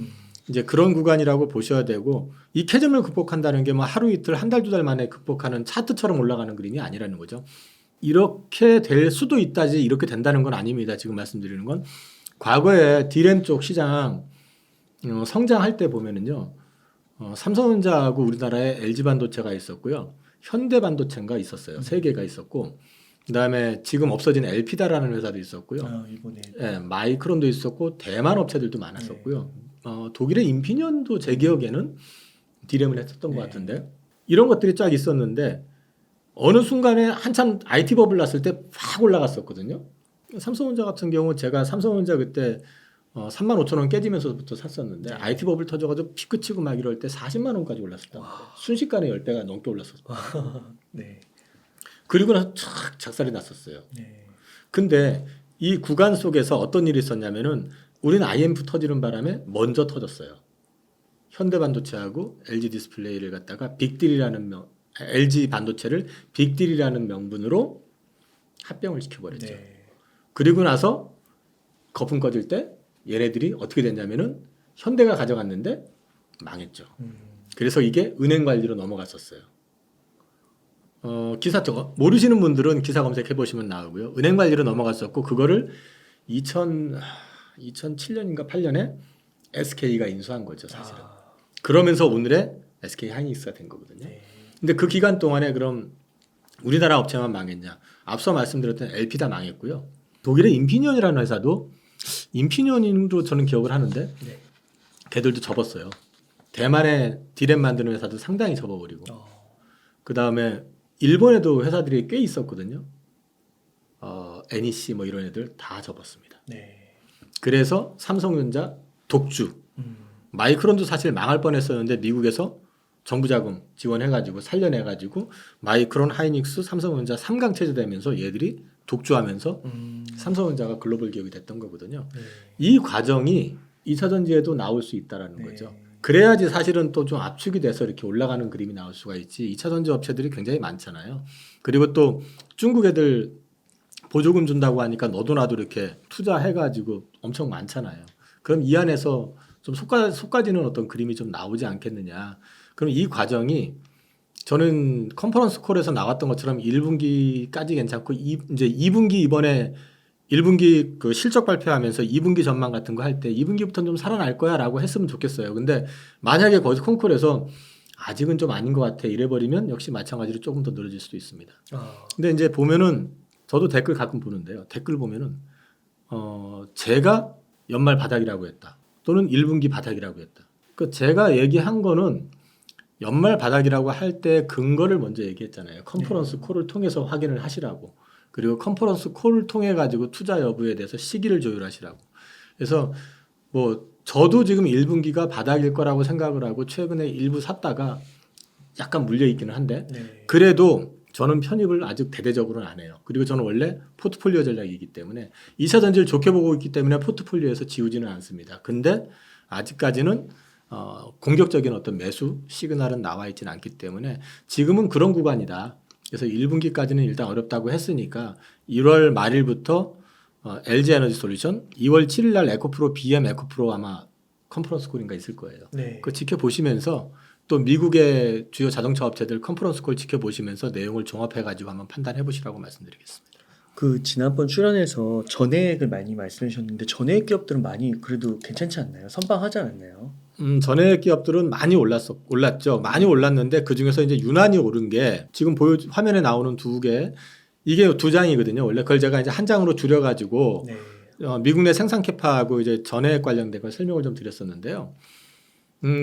Speaker 2: 이제 그런 구간이라고 보셔야 되고 이 캐즘을 극복한다는 게 뭐 하루 이틀 한 달 두 달 만에 극복하는 차트처럼 올라가는 그림이 아니라는 거죠. 이렇게 될 수도 있다지 이렇게 된다는 건 아닙니다. 지금 말씀드리는 건 과거에 디램 쪽 시장 성장할 때 보면은요. 삼성전자하고 우리나라에 LG 반도체가 있었고요. 현대 반도체가 있었어요. 세 개가 있었고 그다음에 지금 없어진 엘피다라는 회사도 있었고요.
Speaker 1: 일본에.
Speaker 2: 네, 마이크론도 있었고 대만 업체들도 많았었고요. 독일의 인피니언도 제 기억에는 디램을 했었던 것 같은데 이런 것들이 쫙 있었는데 어느 순간에 한참 IT 버블 났을 때 확 올라갔었거든요. 삼성전자 같은 경우 제가 삼성전자 그때 35,000원 깨지면서부터 샀었는데 IT 버블 터져가지고 피크 치고 막 이럴 때 40만 원까지 올랐었단 말이에요. 순식간에 10배가 넘게 올랐었어요.
Speaker 1: 네.
Speaker 2: 그리고 나서 촥 작살이 났었어요.
Speaker 1: 네.
Speaker 2: 근데 이 구간 속에서 어떤 일이 있었냐면은 우리는 IMF 터지는 바람에 먼저 터졌어요. 현대반도체하고 LG 디스플레이를 갖다가 빅딜이라는 LG 반도체를 빅딜이라는 명분으로 합병을 시켜버렸죠.
Speaker 1: 네.
Speaker 2: 그리고 나서 거품 꺼질 때 얘네들이 어떻게 됐냐면은 현대가 가져갔는데 망했죠. 그래서 이게 은행 관리로 넘어갔었어요. 기사 모르시는 분들은 기사 검색해 보시면 나오고요. 은행 관리로 넘어갔었고 그거를 2007년인가 8년에 SK가 인수한 거죠, 사실은. 그러면서 오늘의 SK 하이닉스가 된 거거든요.
Speaker 1: 네.
Speaker 2: 근데 그 기간 동안에 그럼 우리나라 업체만 망했냐? 앞서 말씀드렸던 LP 다 망했고요. 독일의 인피니언이라는 회사도 인피니언으로 저는 기억을 하는데
Speaker 1: 네.
Speaker 2: 걔들도 접었어요. 대만의 디램 만드는 회사도 상당히 접어버리고 그 다음에 일본에도 회사들이 꽤 있었거든요. NEC 뭐 이런 애들 다 접었습니다.
Speaker 1: 네.
Speaker 2: 그래서 삼성전자 독주. 마이크론도 사실 망할 뻔했었는데 미국에서 정부 자금 지원해가지고 살려내가지고 마이크론, 하이닉스, 삼성전자 3강 체제되면서 얘들이 독주하면서 삼성전자가 글로벌 기업이 됐던 거거든요.
Speaker 1: 네.
Speaker 2: 이 과정이 2차 전지에도 나올 수 있다라는
Speaker 1: 네.
Speaker 2: 거죠. 그래야지 사실은 또 좀 압축이 돼서 이렇게 올라가는 그림이 나올 수가 있지. 2차 전지 업체들이 굉장히 많잖아요. 그리고 또 중국 애들 보조금 준다고 하니까 너도 나도 이렇게 투자해가지고 엄청 많잖아요. 그럼 이 안에서 좀 속가지는 어떤 그림이 좀 나오지 않겠느냐. 그럼 이 과정이 저는 컨퍼런스 콜에서 나왔던 것처럼 1분기까지 괜찮고 이제 2분기 이번에 1분기 그 실적 발표하면서 2분기 전망 같은 거 할 때 2분기부터는 좀 살아날 거야라고 했으면 좋겠어요. 근데 만약에 거기서 콩쿨에서 아직은 좀 아닌 것 같아 이래버리면 역시 마찬가지로 조금 더 늘어질 수도 있습니다. 근데 이제 보면은 저도 댓글 가끔 보는데요. 댓글 보면은 제가 연말 바닥이라고 했다. 또는 1분기 바닥이라고 했다. 그 제가 얘기한 거는 연말 바닥이라고 할 때 근거를 먼저 얘기했잖아요. 컨퍼런스 콜을 통해서 확인을 하시라고. 그리고 컨퍼런스 콜을 통해 가지고 투자 여부에 대해서 시기를 조율하시라고. 그래서 뭐 저도 지금 1분기가 바닥일 거라고 생각을 하고 최근에 일부 샀다가 약간 물려 있기는 한데
Speaker 1: 네.
Speaker 2: 그래도 저는 편입을 아직 대대적으로는 안 해요. 그리고 저는 원래 포트폴리오 전략이기 때문에 2차 전지를 좋게 보고 있기 때문에 포트폴리오에서 지우지는 않습니다. 근데 아직까지는 공격적인 어떤 매수 시그널은 나와 있지는 않기 때문에 지금은 그런 구간이다. 그래서 1분기까지는 일단 어렵다고 했으니까 1월 말일부터 LG 에너지 솔루션 2월 7일 날 에코프로 BM 에코프로 아마 컨퍼런스 콜인가 있을 거예요.
Speaker 1: 네.
Speaker 2: 그거 지켜보시면서 또 미국의 주요 자동차 업체들 컨퍼런스 콜 지켜보시면서 내용을 종합해가지고 한번 판단해 보시라고 말씀드리겠습니다.
Speaker 1: 그 지난번 출연해서 전액을 많이 말씀해 주셨는데 전액 기업들은 많이 그래도 괜찮지 않나요? 선방하지 않았나요?
Speaker 2: 전액 기업들은 많이 올랐죠. 많이 올랐는데 그 중에서 이제 유난히 오른 게 지금 화면에 나오는 두 개, 이게 두 장이거든요. 원래 그걸 제가 이제 한 장으로 줄여가지고
Speaker 1: 네.
Speaker 2: 미국 내 생산 캐파하고 이제 전액 관련된 걸 설명을 좀 드렸었는데요.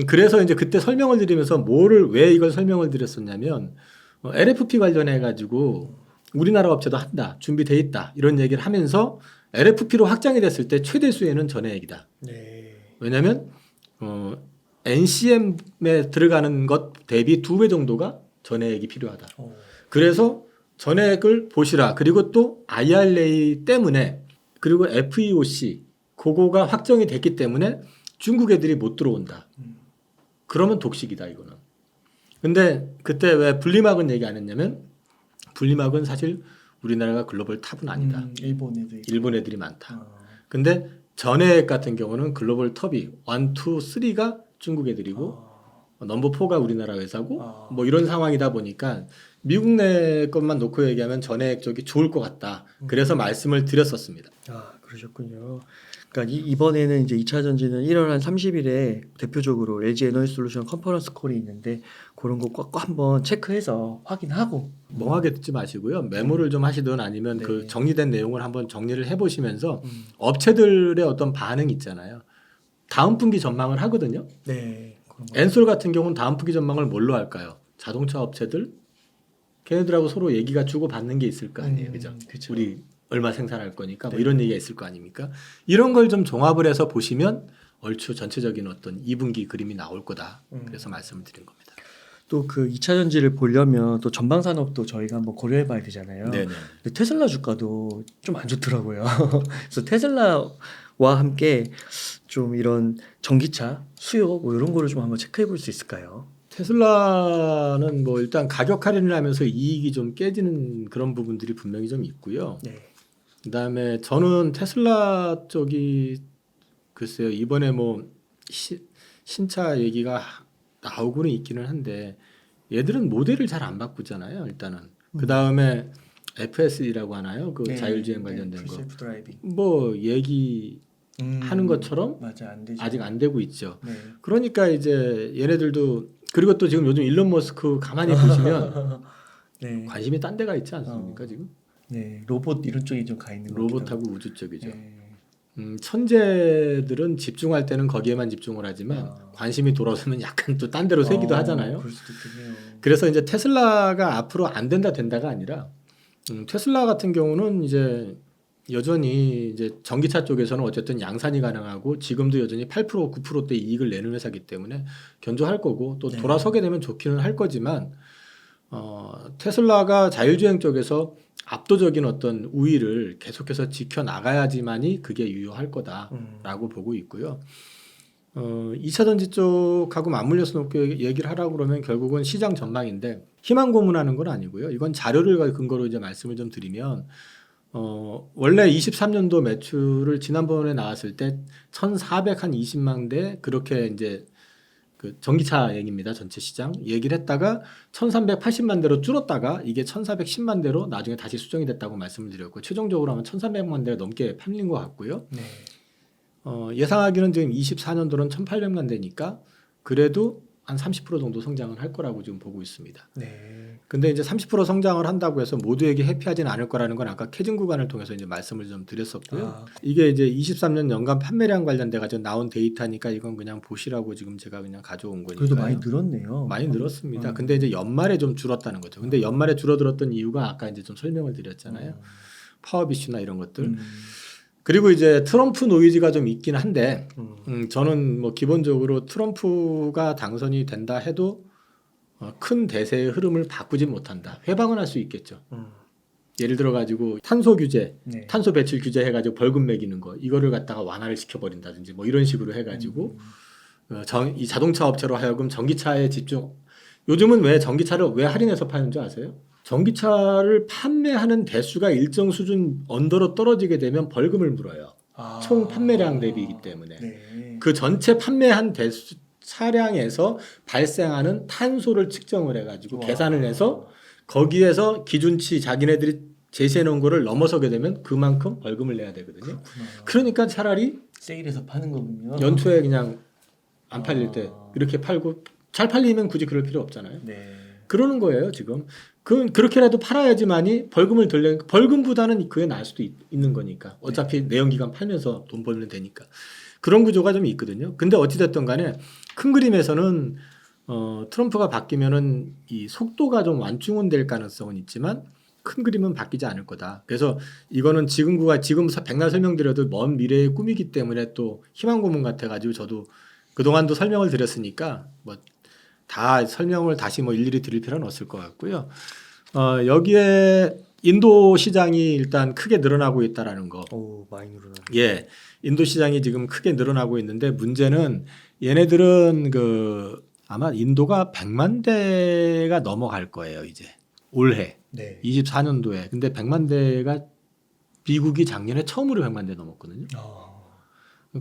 Speaker 2: 그래서 이제 그때 설명을 드리면서 왜 이걸 설명을 드렸었냐면 LFP 관련해가지고 우리나라 업체도 한다, 준비돼 있다 이런 얘기를 하면서 LFP로 확장이 됐을 때 최대 수혜는 전액이다.
Speaker 1: 네.
Speaker 2: 왜냐하면 NCM에 들어가는 것 대비 2배 정도가 전액이 필요하다. 그래서 전액을 보시라. 그리고 또 IRA 때문에 그리고 FEOC 그거가 확정이 됐기 때문에 중국 애들이 못 들어온다. 그러면 독식이다 이거는. 근데 그때 왜 분리막은 얘기 안 했냐면 분리막은 사실 우리나라가 글로벌 탑은 아니다. 일본 애들이 많다. 근데 전액 같은 경우는 글로벌 톱이 1, 2, 3가 중국 애들이고 넘버 4가 우리나라 회사고 뭐 이런 상황이다 보니까 미국 내 것만 놓고 얘기하면 전액 쪽이 좋을 것 같다. 그래서 말씀을 드렸었습니다.
Speaker 1: 그러셨군요. 그러니까 이번에는 이제 2차 전지는 1월 한 30일에 대표적으로 LG 에너지 솔루션 컨퍼런스 콜이 있는데 그런 거 꼭 한번 체크해서 확인하고
Speaker 2: 멍하게 듣지 마시고요. 메모를 좀 하시든 아니면
Speaker 1: 네.
Speaker 2: 그 정리된 내용을 한번 정리를 해보시면서 업체들의 어떤 반응이 있잖아요. 다음 분기 전망을 하거든요.
Speaker 1: 네.
Speaker 2: 엔솔 같은 경우는 다음 분기 전망을 뭘로 할까요? 자동차 업체들 걔네들하고 서로 얘기가 주고 받는 게 있을 거 아니에요, 그죠?
Speaker 1: 그쵸.
Speaker 2: 우리 얼마 생산할 거니까 뭐
Speaker 1: 네.
Speaker 2: 이런 얘기가 있을 거 아닙니까? 이런 걸 좀 종합을 해서 보시면 얼추 전체적인 어떤 2분기 그림이 나올 거다. 그래서 말씀을 드린 겁니다.
Speaker 1: 또 그 2차 전지를 보려면 또 전방 산업도 저희가 한번 고려해 봐야 되잖아요.
Speaker 2: 네네.
Speaker 1: 근데 테슬라 주가도 좀 안 좋더라고요. 그래서 테슬라와 함께 좀 이런 전기차 수요 뭐 이런 거를 좀 한번 체크해 볼 수 있을까요?
Speaker 2: 테슬라는 뭐 일단 가격 할인을 하면서 이익이 좀 깨지는 그런 부분들이 분명히 좀 있고요.
Speaker 1: 네.
Speaker 2: 그다음에 저는 테슬라 쪽이 글쎄요 이번에 뭐 신차 얘기가 나오고는 있기는 한데 얘들은 모델을 잘 안 바꾸잖아요. 일단은 그다음에 FSD라고 하나요? 그 자율주행 관련된 거.
Speaker 1: 풀셀프 드라이빙.
Speaker 2: 뭐 얘기하는 것처럼
Speaker 1: 맞아 안 되죠.
Speaker 2: 아직 안 되고 있죠.
Speaker 1: 네.
Speaker 2: 그러니까 이제 얘네들도 그리고 또 지금 요즘 일론 머스크 가만히 보시면
Speaker 1: 네.
Speaker 2: 관심이 딴 데가 있지 않습니까 지금?
Speaker 1: 네. 로봇 이런 쪽이 좀 가 있는 것 같기도
Speaker 2: 로봇하고
Speaker 1: 하고.
Speaker 2: 우주 쪽이죠.
Speaker 1: 네.
Speaker 2: 천재들은 집중할 때는 거기에만 집중을 하지만 관심이 돌아서면 약간 또 딴 데로 새기도 하잖아요.
Speaker 1: 그럴 수도 있겠네요.
Speaker 2: 그래서 이제 테슬라가 앞으로 안 된다 된다가 아니라 테슬라 같은 경우는 이제 여전히 이제 전기차 쪽에서는 어쨌든 양산이 가능하고 지금도 여전히 8% 9%대 이익을 내는 회사이기 때문에 견조할 거고 또
Speaker 1: 네.
Speaker 2: 돌아서게 되면 좋기는 할 거지만 테슬라가 자율주행 쪽에서 압도적인 어떤 우위를 계속해서 지켜 나가야지만이 그게 유효할 거다라고 보고 있고요. 2차 전지 쪽하고 맞물려서 놓고 얘기를 하라고 그러면 결국은 시장 전망인데 희망 고문하는 건 아니고요. 이건 자료를 근거로 이제 말씀을 좀 드리면 원래 23년도 매출을 지난번에 나왔을 때 1,420만 대 그렇게 이제 그 전기차 얘기입니다. 전체 시장 얘기를 했다가 1,380만 대로 줄었다가 이게 1,410만 대로 나중에 다시 수정이 됐다고 말씀을 드렸고 최종적으로 하면 1,300만 대가 넘게 팔린 것 같고요.
Speaker 1: 네.
Speaker 2: 예상하기는 지금 24년도는 1,800만 대니까 그래도 한 30% 정도 성장을 할 거라고 지금 보고 있습니다.
Speaker 1: 네.
Speaker 2: 근데 이제 30% 성장을 한다고 해서 모두에게 해피하지는 않을 거라는 건 아까 캐증 구간을 통해서 이제 말씀을 좀 드렸었고요. 이게 이제 23년 연간 판매량 관련돼 가지고 나온 데이터니까 이건 그냥 보시라고 지금 제가 그냥 가져온 거니까요.
Speaker 1: 그래도 많이 늘었네요.
Speaker 2: 많이 늘었습니다. 근데 이제 연말에 좀 줄었다는 거죠. 근데 연말에 줄어들었던 이유가 아까 이제 좀 설명을 드렸잖아요. 파업 이슈나 이런 것들. 그리고 이제 트럼프 노이즈가 좀 있긴 한데 저는 뭐 기본적으로 트럼프가 당선이 된다 해도 큰 대세의 흐름을 바꾸지 못한다. 회방은 할 수 있겠죠. 예를 들어 가지고 탄소 규제,
Speaker 1: 네.
Speaker 2: 탄소 배출 규제 해가지고 벌금 매기는 거 이거를 갖다가 완화를 시켜버린다든지 뭐 이런 식으로 해가지고 이 자동차 업체로 하여금 전기차에 집중. 요즘은 왜 전기차를 왜 할인해서 파는 줄 아세요? 전기차를 판매하는 대수가 일정 수준 언더로 떨어지게 되면 벌금을 물어요. 총 판매량 대비이기 때문에.
Speaker 1: 네.
Speaker 2: 그 전체 판매한 대수 차량에서 발생하는 탄소를 측정을 해가지고 계산을 해서 거기에서 기준치 자기네들이 제시해 놓은 거를 넘어서게 되면 그만큼 벌금을 내야 되거든요.
Speaker 1: 그렇구나.
Speaker 2: 그러니까 차라리
Speaker 1: 세일해서 파는 거군요.
Speaker 2: 연초에 그냥 안 팔릴 때 이렇게 팔고 잘 팔리면 굳이 그럴 필요 없잖아요.
Speaker 1: 네.
Speaker 2: 그러는 거예요 지금. 그렇게라도 팔아야지만이 벌금을 덜 내니까 벌금보다는 그게 나을 수도 있는 거니까 어차피 내연기관 팔면서 돈 벌면 되니까 그런 구조가 좀 있거든요. 근데 어찌됐든 간에 큰 그림에서는 트럼프가 바뀌면은 이 속도가 좀 완충은 될 가능성은 있지만 큰 그림은 바뀌지 않을 거다. 그래서 이거는 지금 백날 설명드려도 먼 미래의 꿈이기 때문에 또 희망 고문 같아가지고 저도 그동안도 설명을 드렸으니까 뭐 다 설명을 다시 뭐 일일이 드릴 필요는 없을 것 같고요. 여기에 인도 시장이 일단 크게 늘어나고 있다라는 거.
Speaker 1: 오, 많이 늘어나네.
Speaker 2: 예, 인도 시장이 지금 크게 늘어나고 있는데 문제는 얘네들은 아마 인도가 100만 대가 넘어갈 거예요 이제 올해
Speaker 1: 네.
Speaker 2: 24년도에. 근데 100만 대가 미국이 작년에 처음으로 100만 대 넘었거든요.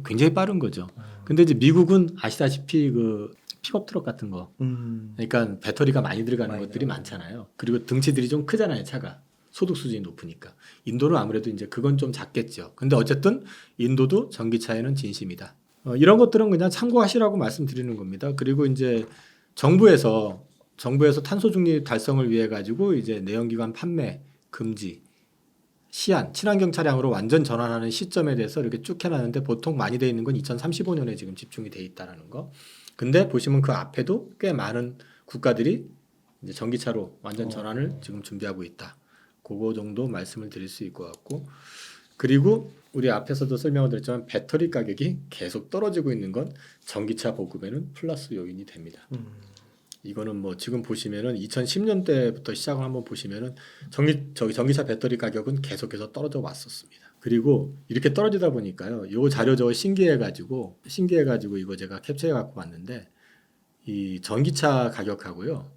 Speaker 2: 굉장히 빠른 거죠. 근데 이제 미국은 아시다시피 픽업 트럭 같은 거, 그러니까 배터리가 많이 들어가는 것들이 많잖아요. 그리고 등치들이 좀 크잖아요, 차가. 소득 수준이 높으니까. 인도는 아무래도 이제 그건 좀 작겠죠. 근데 어쨌든 인도도 전기차에는 진심이다. 이런 것들은 그냥 참고하시라고 말씀드리는 겁니다. 그리고 이제 정부에서 탄소 중립 달성을 위해 가지고 이제 내연기관 판매 금지, 시한, 친환경 차량으로 완전 전환하는 시점에 대해서 이렇게 쭉 해놨는데 보통 많이 돼 있는 건 2035년에 지금 집중이 돼 있다라는 거. 근데 보시면 그 앞에도 꽤 많은 국가들이 이제 전기차로 완전 전환을 지금 준비하고 있다. 그거 정도 말씀을 드릴 수 있을 것 같고, 그리고 우리 앞에서도 설명을 드렸지만 배터리 가격이 계속 떨어지고 있는 건 전기차 보급에는 플러스 요인이 됩니다. 이거는 뭐 지금 보시면은 2010년대부터 시작을 한번 보시면은 전기차 배터리 가격은 계속해서 떨어져 왔었습니다. 그리고 이렇게 떨어지다 보니까요. 요 자료 저 신기해가지고 이거 제가 캡처해 갖고 왔는데 이 전기차 가격하고요,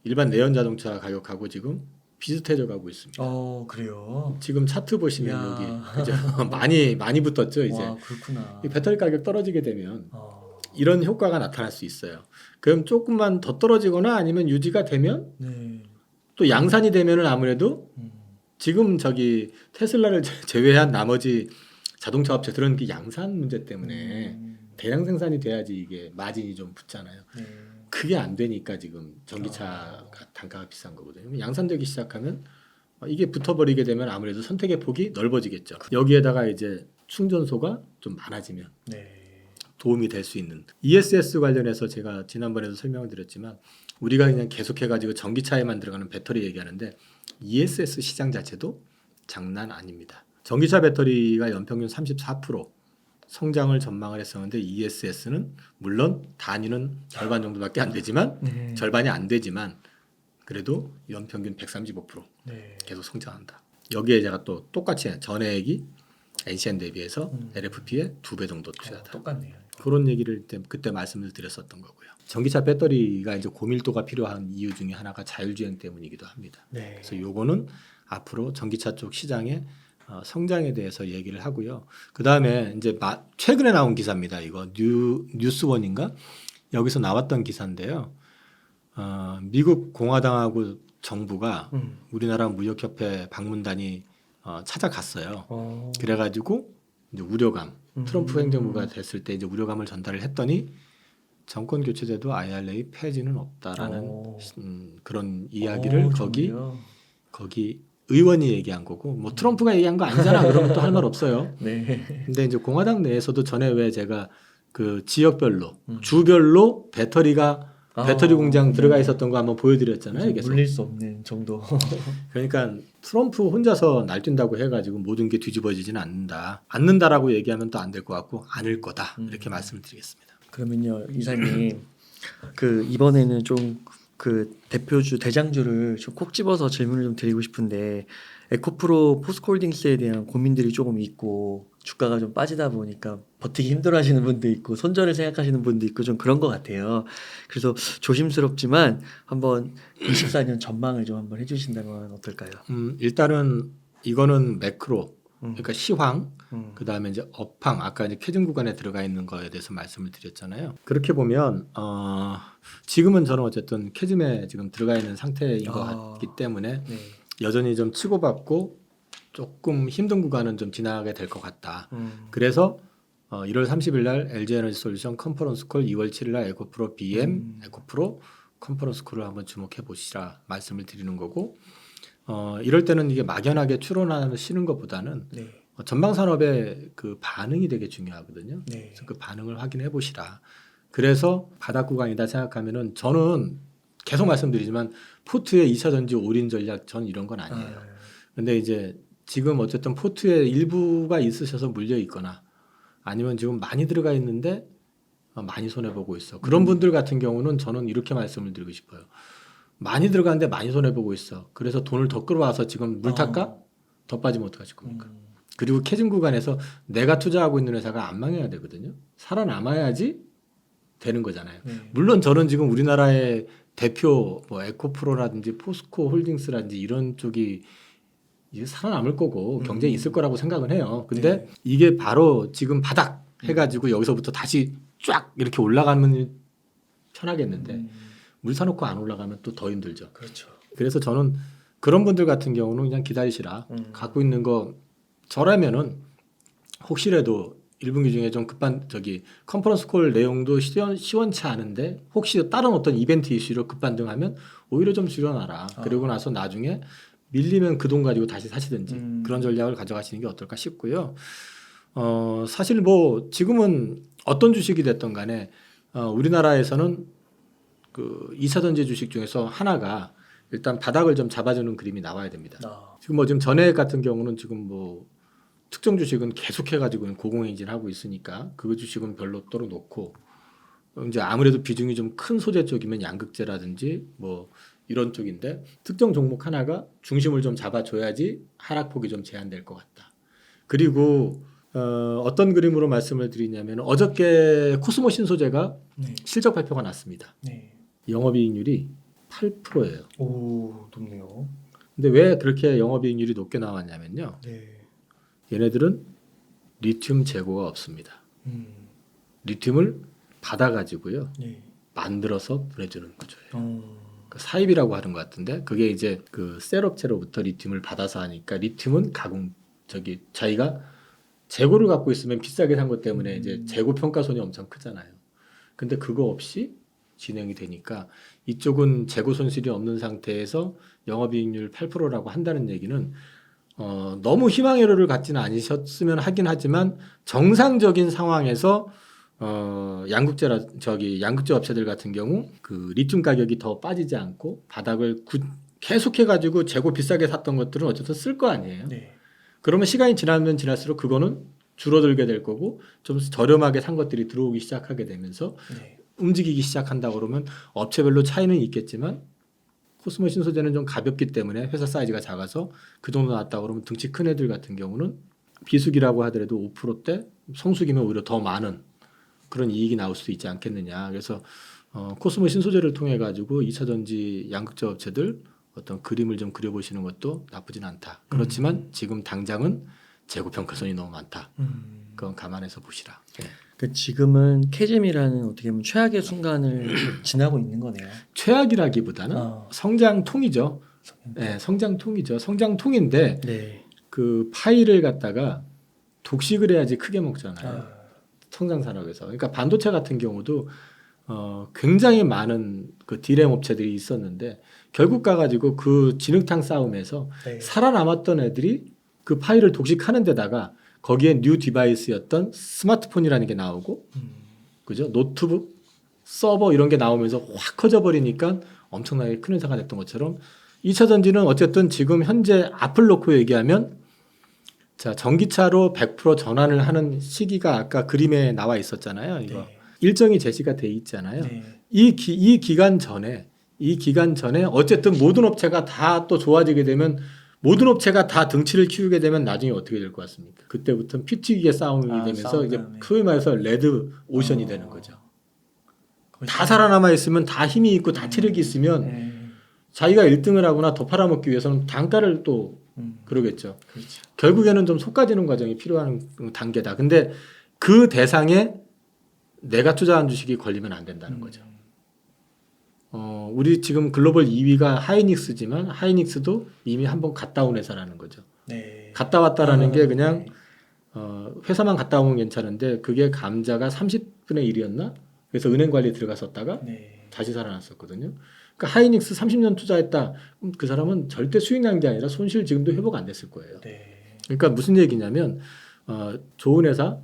Speaker 2: 일반 내연 자동차 가격하고 지금 비슷해져 가고 있습니다.
Speaker 1: 그래요.
Speaker 2: 지금 차트 보시면
Speaker 1: 이야.
Speaker 2: 여기 이제 많이 붙었죠. 이제
Speaker 1: 와, 그렇구나.
Speaker 2: 이 배터리 가격 떨어지게 되면
Speaker 1: 어,
Speaker 2: 이런 효과가 나타날 수 있어요. 그럼 조금만 더 떨어지거나 아니면 유지가 되면
Speaker 1: 네.
Speaker 2: 또 양산이 되면은 아무래도 지금 저기 테슬라를 제외한 나머지 자동차 업체들은 그 양산 문제 때문에 대량 생산이 돼야지 이게 마진이 좀 붙잖아요.
Speaker 1: 네.
Speaker 2: 그게 안 되니까 지금 전기차 단가가 비싼 거거든요. 양산되기 시작하면 이게 붙어버리게 되면 아무래도 선택의 폭이 넓어지겠죠. 여기에다가 이제 충전소가 좀 많아지면
Speaker 1: 네.
Speaker 2: 도움이 될 수 있는 ESS 관련해서 제가 지난번에도 설명을 드렸지만 우리가 그냥 계속해가지고 전기차에만 들어가는 배터리 얘기하는데 ESS 시장 자체도 장난 아닙니다. 전기차 배터리가 연평균 34% 성장을 전망을 했었는데 ESS는 물론 단위는 절반 정도밖에 안 되지만
Speaker 1: 네.
Speaker 2: 절반이 안 되지만 그래도 연평균 135%
Speaker 1: 네.
Speaker 2: 계속 성장한다. 여기에 제가 또 똑같이 전해액이 NCN 대비해서 LFP의 2배 정도 투자하다.
Speaker 1: 똑같네요.
Speaker 2: 그런 얘기를 그때 말씀을 드렸었던 거고요. 전기차 배터리가 이제 고밀도가 필요한 이유 중에 하나가 자율주행 때문이기도 합니다.
Speaker 1: 네.
Speaker 2: 그래서 요거는 앞으로 전기차 쪽 시장의 성장에 대해서 얘기를 하고요. 그 다음에 이제 최근에 나온 기사입니다. 이거 뉴스원인가 여기서 나왔던 기사인데요. 미국 공화당하고 정부가 우리나라 무역협회 방문단이 찾아갔어요. 그래가지고 이제 우려감, 트럼프 행정부가 됐을 때 이제 우려감을 전달을 했더니 정권 교체돼도 IRA 폐지는 없다라는 그런 이야기를 거기 의원이 얘기한 거고 뭐 트럼프가 얘기한 거 아니잖아 그러면 또 할 말 없어요.
Speaker 1: 네.
Speaker 2: 근데 이제 공화당 내에서도 전에 왜 제가 그 지역별로 주별로 배터리 공장 들어가 있었던 거 한번 보여드렸잖아요. 계속.
Speaker 1: 물릴 수 없는 정도.
Speaker 2: 그러니까 트럼프 혼자서 날뛴다고 해가지고 모든 게 뒤집어지지는 않는다라고 얘기하면 또 안 될 것 같고 않을 거다 이렇게 말씀을 드리겠습니다.
Speaker 1: 그러면요, 이사님, 그 이번에는 좀 그 대표주 대장주를 좀 콕 집어서 질문을 좀 드리고 싶은데 에코프로 포스코홀딩스에 대한 고민들이 조금 있고 주가가 좀 빠지다 보니까 버티기 힘들어하시는 분도 있고 손절을 생각하시는 분도 있고 좀 그런 것 같아요. 그래서 조심스럽지만 한번 24년 전망을 좀 한번 해주신다면 어떨까요?
Speaker 2: 일단은 이거는 매크로 그러니까 시황 그 다음에 이제 업황 아까 이제 캐즘 구간에 들어가 있는 거에 대해서 말씀을 드렸잖아요. 그렇게 보면 지금은 저는 어쨌든 캐즘에 지금 들어가 있는 상태인 것 같기 때문에
Speaker 1: 네.
Speaker 2: 여전히 좀 치고받고 조금 힘든 구간은 좀 지나가게 될 것 같다. 그래서 1월 30일 날 LG에너지 솔루션 컨퍼런스 콜 2월 7일 날 에코프로 BM 에코프로 컨퍼런스 콜을 한번 주목해 보시라 말씀을 드리는 거고 이럴 때는 이게 막연하게 추론하시는 것보다는
Speaker 1: 네.
Speaker 2: 전방 산업의 그 반응이 되게 중요하거든요.
Speaker 1: 네.
Speaker 2: 그래서 그 반응을 확인해 보시라. 그래서 바닥 구간이다 생각하면은 저는 계속 말씀드리지만 포트의 2차 전지 올인 전략 저는 이런 건 아니에요. 근데 이제 지금 어쨌든 포트에 일부가 있으셔서 물려 있거나 아니면 지금 많이 들어가 있는데 많이 손해 보고 있어. 그런 분들 같은 경우는 저는 이렇게 말씀을 드리고 싶어요. 많이 들어가는데 많이 손해 보고 있어. 그래서 돈을 더 끌어와서 지금 물 탔까? 더 빠지면 어떡하실 겁니까? 그리고 캐즘 구간에서 내가 투자하고 있는 회사가 안 망해야 되거든요. 살아남아야지 되는 거잖아요. 물론 저는 지금 우리나라의 대표 뭐 에코프로라든지 포스코 홀딩스라든지 이런 쪽이 이제 살아남을 거고 경쟁이 있을 거라고 생각은 해요. 근데 이게 바로 지금 바닥 해가지고 여기서부터 다시 쫙 이렇게 올라가면 편하겠는데 물 사놓고 안 올라가면 또 더 힘들죠.
Speaker 1: 그렇죠.
Speaker 2: 그래서 저는 그런 분들 같은 경우는 그냥 기다리시라. 갖고 있는 거 저라면은 혹시라도 1분기 중에 좀 급한 컨퍼런스 콜 내용도 시원치 않은데 혹시 다른 어떤 이벤트 이슈로 급반등하면 오히려 좀 줄여놔라. 그리고 나서 나중에 밀리면 그 돈 가지고 다시 사시든지 그런 전략을 가져가시는 게 어떨까 싶고요. 사실 뭐 지금은 어떤 주식이 됐던 간에 우리나라에서는 그 2차 전지 주식 중에서 하나가 일단 바닥을 좀 잡아주는 그림이 나와야 됩니다.
Speaker 1: 아,
Speaker 2: 지금 뭐 지금 전액 같은 경우는 지금 뭐 특정 주식은 계속해가지고 고공행진하고 있으니까 그 주식은 별로 떨어놓고 이제 아무래도 비중이 좀 큰 소재 쪽이면 양극재라든지 뭐 이런 쪽인데 특정 종목 하나가 중심을 좀 잡아줘야지 하락폭이 좀 제한될 것 같다. 그리고 어떤 그림으로 말씀을 드리냐면 어저께 코스모 신소재가
Speaker 1: 네.
Speaker 2: 실적 발표가 났습니다.
Speaker 1: 네.
Speaker 2: 영업이익률이 8%예요.
Speaker 1: 오, 높네요.
Speaker 2: 근데 왜 그렇게 영업이익률이 높게 나왔냐면요.
Speaker 1: 네.
Speaker 2: 얘네들은 리튬 재고가 없습니다. 리튬을 받아가지고요.
Speaker 1: 네.
Speaker 2: 만들어서 보내주는 구조예요.
Speaker 1: 어.
Speaker 2: 그 사입이라고 하는 것 같은데 그게 이제 그 셀업체로부터 리튬을 받아서 하니까 리튬은 자기가 재고를 갖고 있으면 비싸게 산 것 때문에 이제 재고 평가손이 엄청 크잖아요. 근데 그거 없이 진행이 되니까 이쪽은 재고 손실이 없는 상태에서 영업이익률 8%라고 한다는 얘기는 너무 희망회로를 갖지는 않으셨으면 하긴 하지만 정상적인 상황에서 양극재 업체들 같은 경우 그 리튬 가격이 더 빠지지 않고 바닥을 계속해 가지고 재고 비싸게 샀던 것들은 어쨌든 쓸 거 아니에요.
Speaker 1: 네.
Speaker 2: 그러면 시간이 지나면 지날수록 그거는 줄어들게 될 거고 좀 저렴하게 산 것들이 들어오기 시작하게 되면서
Speaker 1: 네.
Speaker 2: 움직이기 시작한다 그러면 업체별로 차이는 있겠지만 코스모 신소재는 좀 가볍기 때문에 회사 사이즈가 작아서 그 정도 나왔다 그러면 등치 큰 애들 같은 경우는 비수기라고 하더라도 5%대 성수기면 오히려 더 많은 그런 이익이 나올 수도 있지 않겠느냐. 그래서 코스모 신소재를 통해 가지고 2차 전지 양극재 업체들 어떤 그림을 좀 그려보시는 것도 나쁘진 않다. 그렇지만 지금 당장은 재고 평가손이 너무 많다. 그건 감안해서 보시라. 네.
Speaker 1: 그 지금은 캐즘이라는 어떻게 보면 최악의 순간을 지나고 있는 거네요.
Speaker 2: 최악이라기보다는
Speaker 1: 아.
Speaker 2: 성장통이죠. 네, 성장통이죠. 성장통인데
Speaker 1: 네.
Speaker 2: 그 파이를 갖다가 독식을 해야지 크게 먹잖아요.
Speaker 1: 아.
Speaker 2: 성장 산업에서. 그러니까 반도체 같은 경우도 굉장히 많은 그 디램 업체들이 있었는데 결국 가가지고 그 진흙탕 싸움에서
Speaker 1: 네.
Speaker 2: 살아남았던 애들이 그 파이를 독식하는 데다가 거기에 뉴 디바이스였던 스마트폰이라는 게 나오고 그죠? 노트북, 서버 이런 게 나오면서 확 커져 버리니까 엄청나게 큰 회사가 됐던 것처럼 2차 전지는 어쨌든 지금 현재 앞을 놓고 얘기하면 자, 전기차로 100% 전환을 하는 시기가 아까 그림에 나와 있었잖아요. 이거
Speaker 1: 네.
Speaker 2: 일정이 제시가 돼 있잖아요.
Speaker 1: 네.
Speaker 2: 이 기간 전에 어쨌든 모든 업체가 다 또 좋아지게 되면 모든 업체가 다 등치를 키우게 되면 나중에 어떻게 될 것 같습니까? 그때부터는 피 튀기게 싸움이 되면서 이제
Speaker 1: 싸움이
Speaker 2: 소위 말해서 레드 오션이 되는 거죠.
Speaker 1: 그렇죠.
Speaker 2: 다 살아남아 있으면 다 힘이 있고 다 체력이 있으면
Speaker 1: 네.
Speaker 2: 자기가 1등을 하거나 더 팔아먹기 위해서는 단가를 또 그러겠죠.
Speaker 1: 그렇죠.
Speaker 2: 결국에는 좀 속가지는 과정이 필요한 단계다. 근데 그 대상에 내가 투자한 주식이 걸리면 안 된다는 거죠. 우리 지금 글로벌 2위가 하이닉스지만 하이닉스도 이미 한번 갔다 온 회사라는 거죠.
Speaker 1: 네.
Speaker 2: 갔다 왔다라는 게 그냥
Speaker 1: 네.
Speaker 2: 회사만 갔다 오면 괜찮은데 그게 감자가 30분의 1이었나? 그래서 은행 관리에 들어갔었다가
Speaker 1: 네.
Speaker 2: 다시 살아났었거든요. 그러니까 하이닉스 30년 투자했다. 그럼 그 사람은 절대 수익 난 게 아니라 손실 지금도 회복 안 됐을 거예요.
Speaker 1: 네.
Speaker 2: 그러니까 무슨 얘기냐면 좋은 회사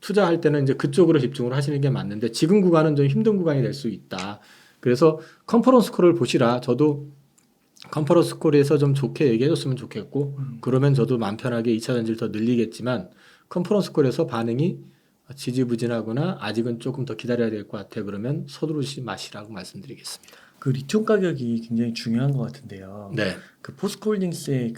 Speaker 2: 투자할 때는 이제 그쪽으로 집중을 하시는 게 맞는데 지금 구간은 좀 힘든 구간이 될 수 있다. 그래서 컨퍼런스 콜을 보시라. 저도 컨퍼런스 콜에서 좀 좋게 얘기해줬으면 좋겠고 그러면 저도 마음 편하게 2차 전지를 더 늘리겠지만 컨퍼런스 콜에서 반응이 지지부진하거나 아직은 조금 더 기다려야 될 것 같아. 그러면 서두르지 마시라고 말씀드리겠습니다.
Speaker 1: 그 리튬 가격이 굉장히 중요한 것 같은데요.
Speaker 2: 네.
Speaker 1: 그 포스코홀딩스의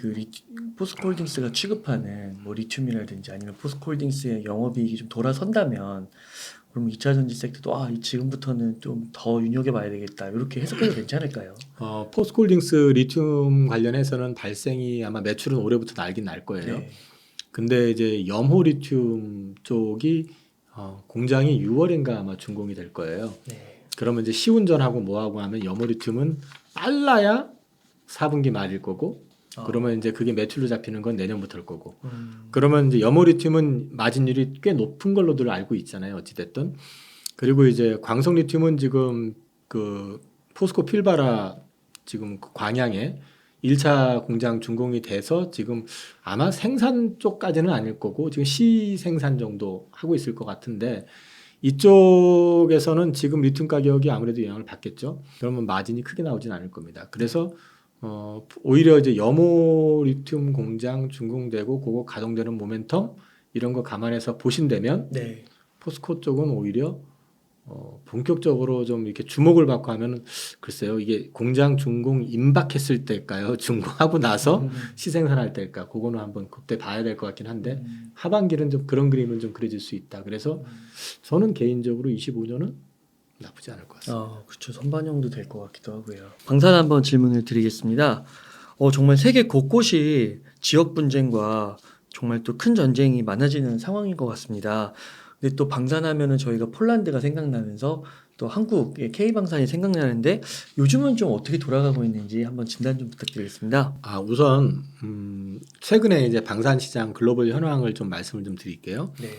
Speaker 1: 포스코홀딩스가 취급하는 뭐 리튬이라든지 아니면 포스코홀딩스의 영업이익이 좀 돌아선다면 그럼 2차 전지 섹터도 지금부터는 좀 더 눈여겨봐야 되겠다 이렇게 해석해도 괜찮을까요?
Speaker 2: 포스코홀딩스 리튬 관련해서는 발생이 아마 매출은 올해부터 날긴 날 거예요.
Speaker 1: 네.
Speaker 2: 근데 이제 염호 리튬 쪽이 공장이 6월인가 아마 준공이 될 거예요.
Speaker 1: 네.
Speaker 2: 그러면 이제 시운전하고 뭐하고 하면 염호 리튬은 빨라야 4분기 말일 거고 그러면 이제 그게 매출로 잡히는 건 내년부터일 거고 그러면 이제 염호 리튬은 마진율이 꽤 높은 걸로들 알고 있잖아요. 어찌됐든. 그리고 이제 광석 리튬은 지금 그 포스코 필바라 지금 그 광양에 1차 공장 준공이 돼서 지금 아마 생산 쪽까지는 아닐 거고 지금 시생산 정도 하고 있을 것 같은데 이쪽에서는 지금 리튬 가격이 아무래도 영향을 받겠죠. 그러면 마진이 크게 나오진 않을 겁니다. 그래서 오히려 이제 염호 리튬 공장 준공되고 그거 가동되는 모멘텀 이런 거 감안해서 보신다면
Speaker 1: 네.
Speaker 2: 포스코 쪽은 오히려 본격적으로 좀 이렇게 주목을 받고 하면은 글쎄요 이게 공장 준공 임박했을 때일까요? 준공하고 나서 시생산할 때일까? 그거는 한번 그때 봐야 될 것 같긴 한데 하반기는 좀 그런 그림은 좀 그려질 수 있다. 그래서 저는 개인적으로 25년은 나쁘지 않을 것 같습니다.
Speaker 1: 그렇죠. 선반영도 될 것 같기도 하고요. 방산 한번 질문을 드리겠습니다. 정말 세계 곳곳이 지역 분쟁과 정말 또 큰 전쟁이 많아지는 상황인 것 같습니다. 근데 또 방산하면은 저희가 폴란드가 생각나면서 또 한국의 K방산이 생각나는데 요즘은 좀 어떻게 돌아가고 있는지 한번 진단 좀 부탁드리겠습니다.
Speaker 2: 우선 최근에 이제 방산 시장 글로벌 현황을 좀 말씀을 좀 드릴게요.
Speaker 1: 네.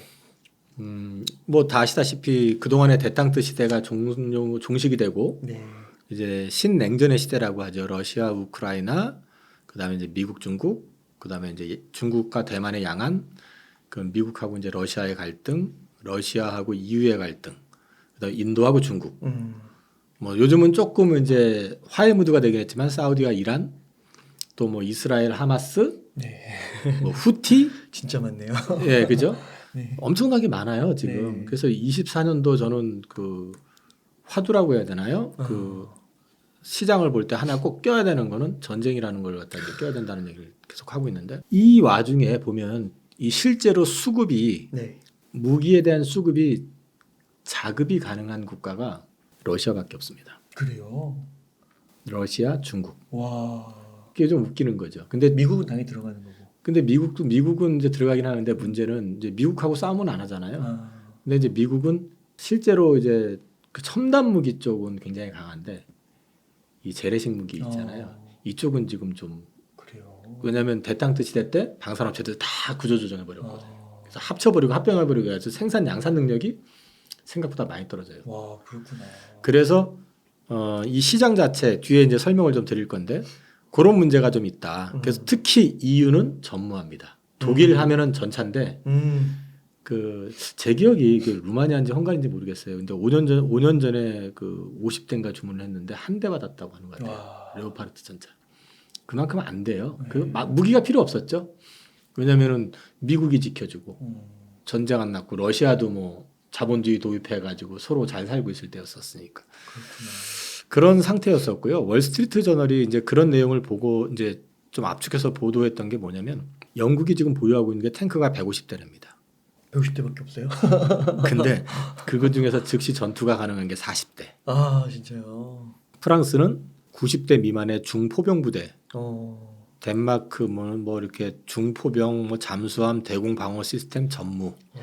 Speaker 2: 뭐 다 아시다시피 그동안의 대땅트 시대가 종식이 되고
Speaker 1: 네.
Speaker 2: 이제 신냉전의 시대라고 하죠. 러시아, 우크라이나, 그다음에 이제 미국, 중국, 그다음에 이제 중국과 대만의 양안, 그 미국하고 이제 러시아의 갈등, 러시아하고 EU의 갈등, 그다음에 인도하고 중국. 뭐 요즘은 조금 이제 화해 무드가 되긴 했지만 사우디와 이란, 또 뭐 이스라엘, 하마스,
Speaker 1: 네.
Speaker 2: 뭐 후티,
Speaker 1: 진짜 많네요.
Speaker 2: 예, 그죠?
Speaker 1: 네.
Speaker 2: 엄청나게 많아요 지금.
Speaker 1: 네.
Speaker 2: 그래서 24년도 저는 그 화두라고 해야 되나요? 그 시장을 볼 때 하나 꼭 껴야 되는 거는 전쟁이라는 걸 갖다 이제 껴야 된다는 얘기를 계속 하고 있는데 이 와중에 보면 이 실제로 수급이
Speaker 1: 네.
Speaker 2: 무기에 대한 수급이 자급이 가능한 국가가 러시아밖에 없습니다.
Speaker 1: 그래요.
Speaker 2: 러시아, 중국.
Speaker 1: 와.
Speaker 2: 이게 좀 웃기는 거죠. 근데
Speaker 1: 미국은 당연히 들어가는 거고.
Speaker 2: 근데 미국은 이제 들어가긴 하는데 문제는 이제 미국하고 싸움은 안 하잖아요. 근데 이제 미국은 실제로 이제 그 첨단 무기 쪽은 굉장히 강한데 이 재래식 무기 있잖아요. 이쪽은 지금 좀
Speaker 1: 그래요.
Speaker 2: 왜냐하면 대땅트 시대 때 방산업체들 다 구조조정해 버렸거든요. 그래서 합쳐버리고 합병해버리고 해서 생산 양산 능력이 생각보다 많이 떨어져요.
Speaker 1: 와, 그렇구나.
Speaker 2: 그래서 이 시장 자체 뒤에 이제 설명을 좀 드릴 건데 그런 문제가 좀 있다. 그래서 특히 EU는 전무합니다. 독일 하면은 전차인데 그 제 기억이 루마니아인지 헝가리인지 모르겠어요. 근데 5년 전에 그 50대인가 주문을 했는데 한 대 받았다고 하는 것 같아요.
Speaker 1: 와.
Speaker 2: 레오파르트 전차. 그만큼 안 돼요.
Speaker 1: 네.
Speaker 2: 그 무기가 필요 없었죠. 왜냐면은 미국이 지켜주고 전쟁 안 났고 러시아도 뭐 자본주의 도입해가지고 서로 잘 살고 있을 때였었으니까.
Speaker 1: 그렇구나.
Speaker 2: 그런 상태였었고요. 월스트리트 저널이 이제 그런 내용을 보고 이제 좀 압축해서 보도했던 게 뭐냐면 영국이 지금 보유하고 있는 게 탱크가 150대랍니다.
Speaker 1: 150대밖에 없어요?
Speaker 2: 근데 그것 중에서 즉시 전투가 가능한 게 40대.
Speaker 1: 아, 진짜요.
Speaker 2: 프랑스는 90대 미만의 중포병 부대.
Speaker 1: 어.
Speaker 2: 덴마크 뭐 이렇게 중포병 뭐 잠수함 대공 방어 시스템 전무.
Speaker 1: 야.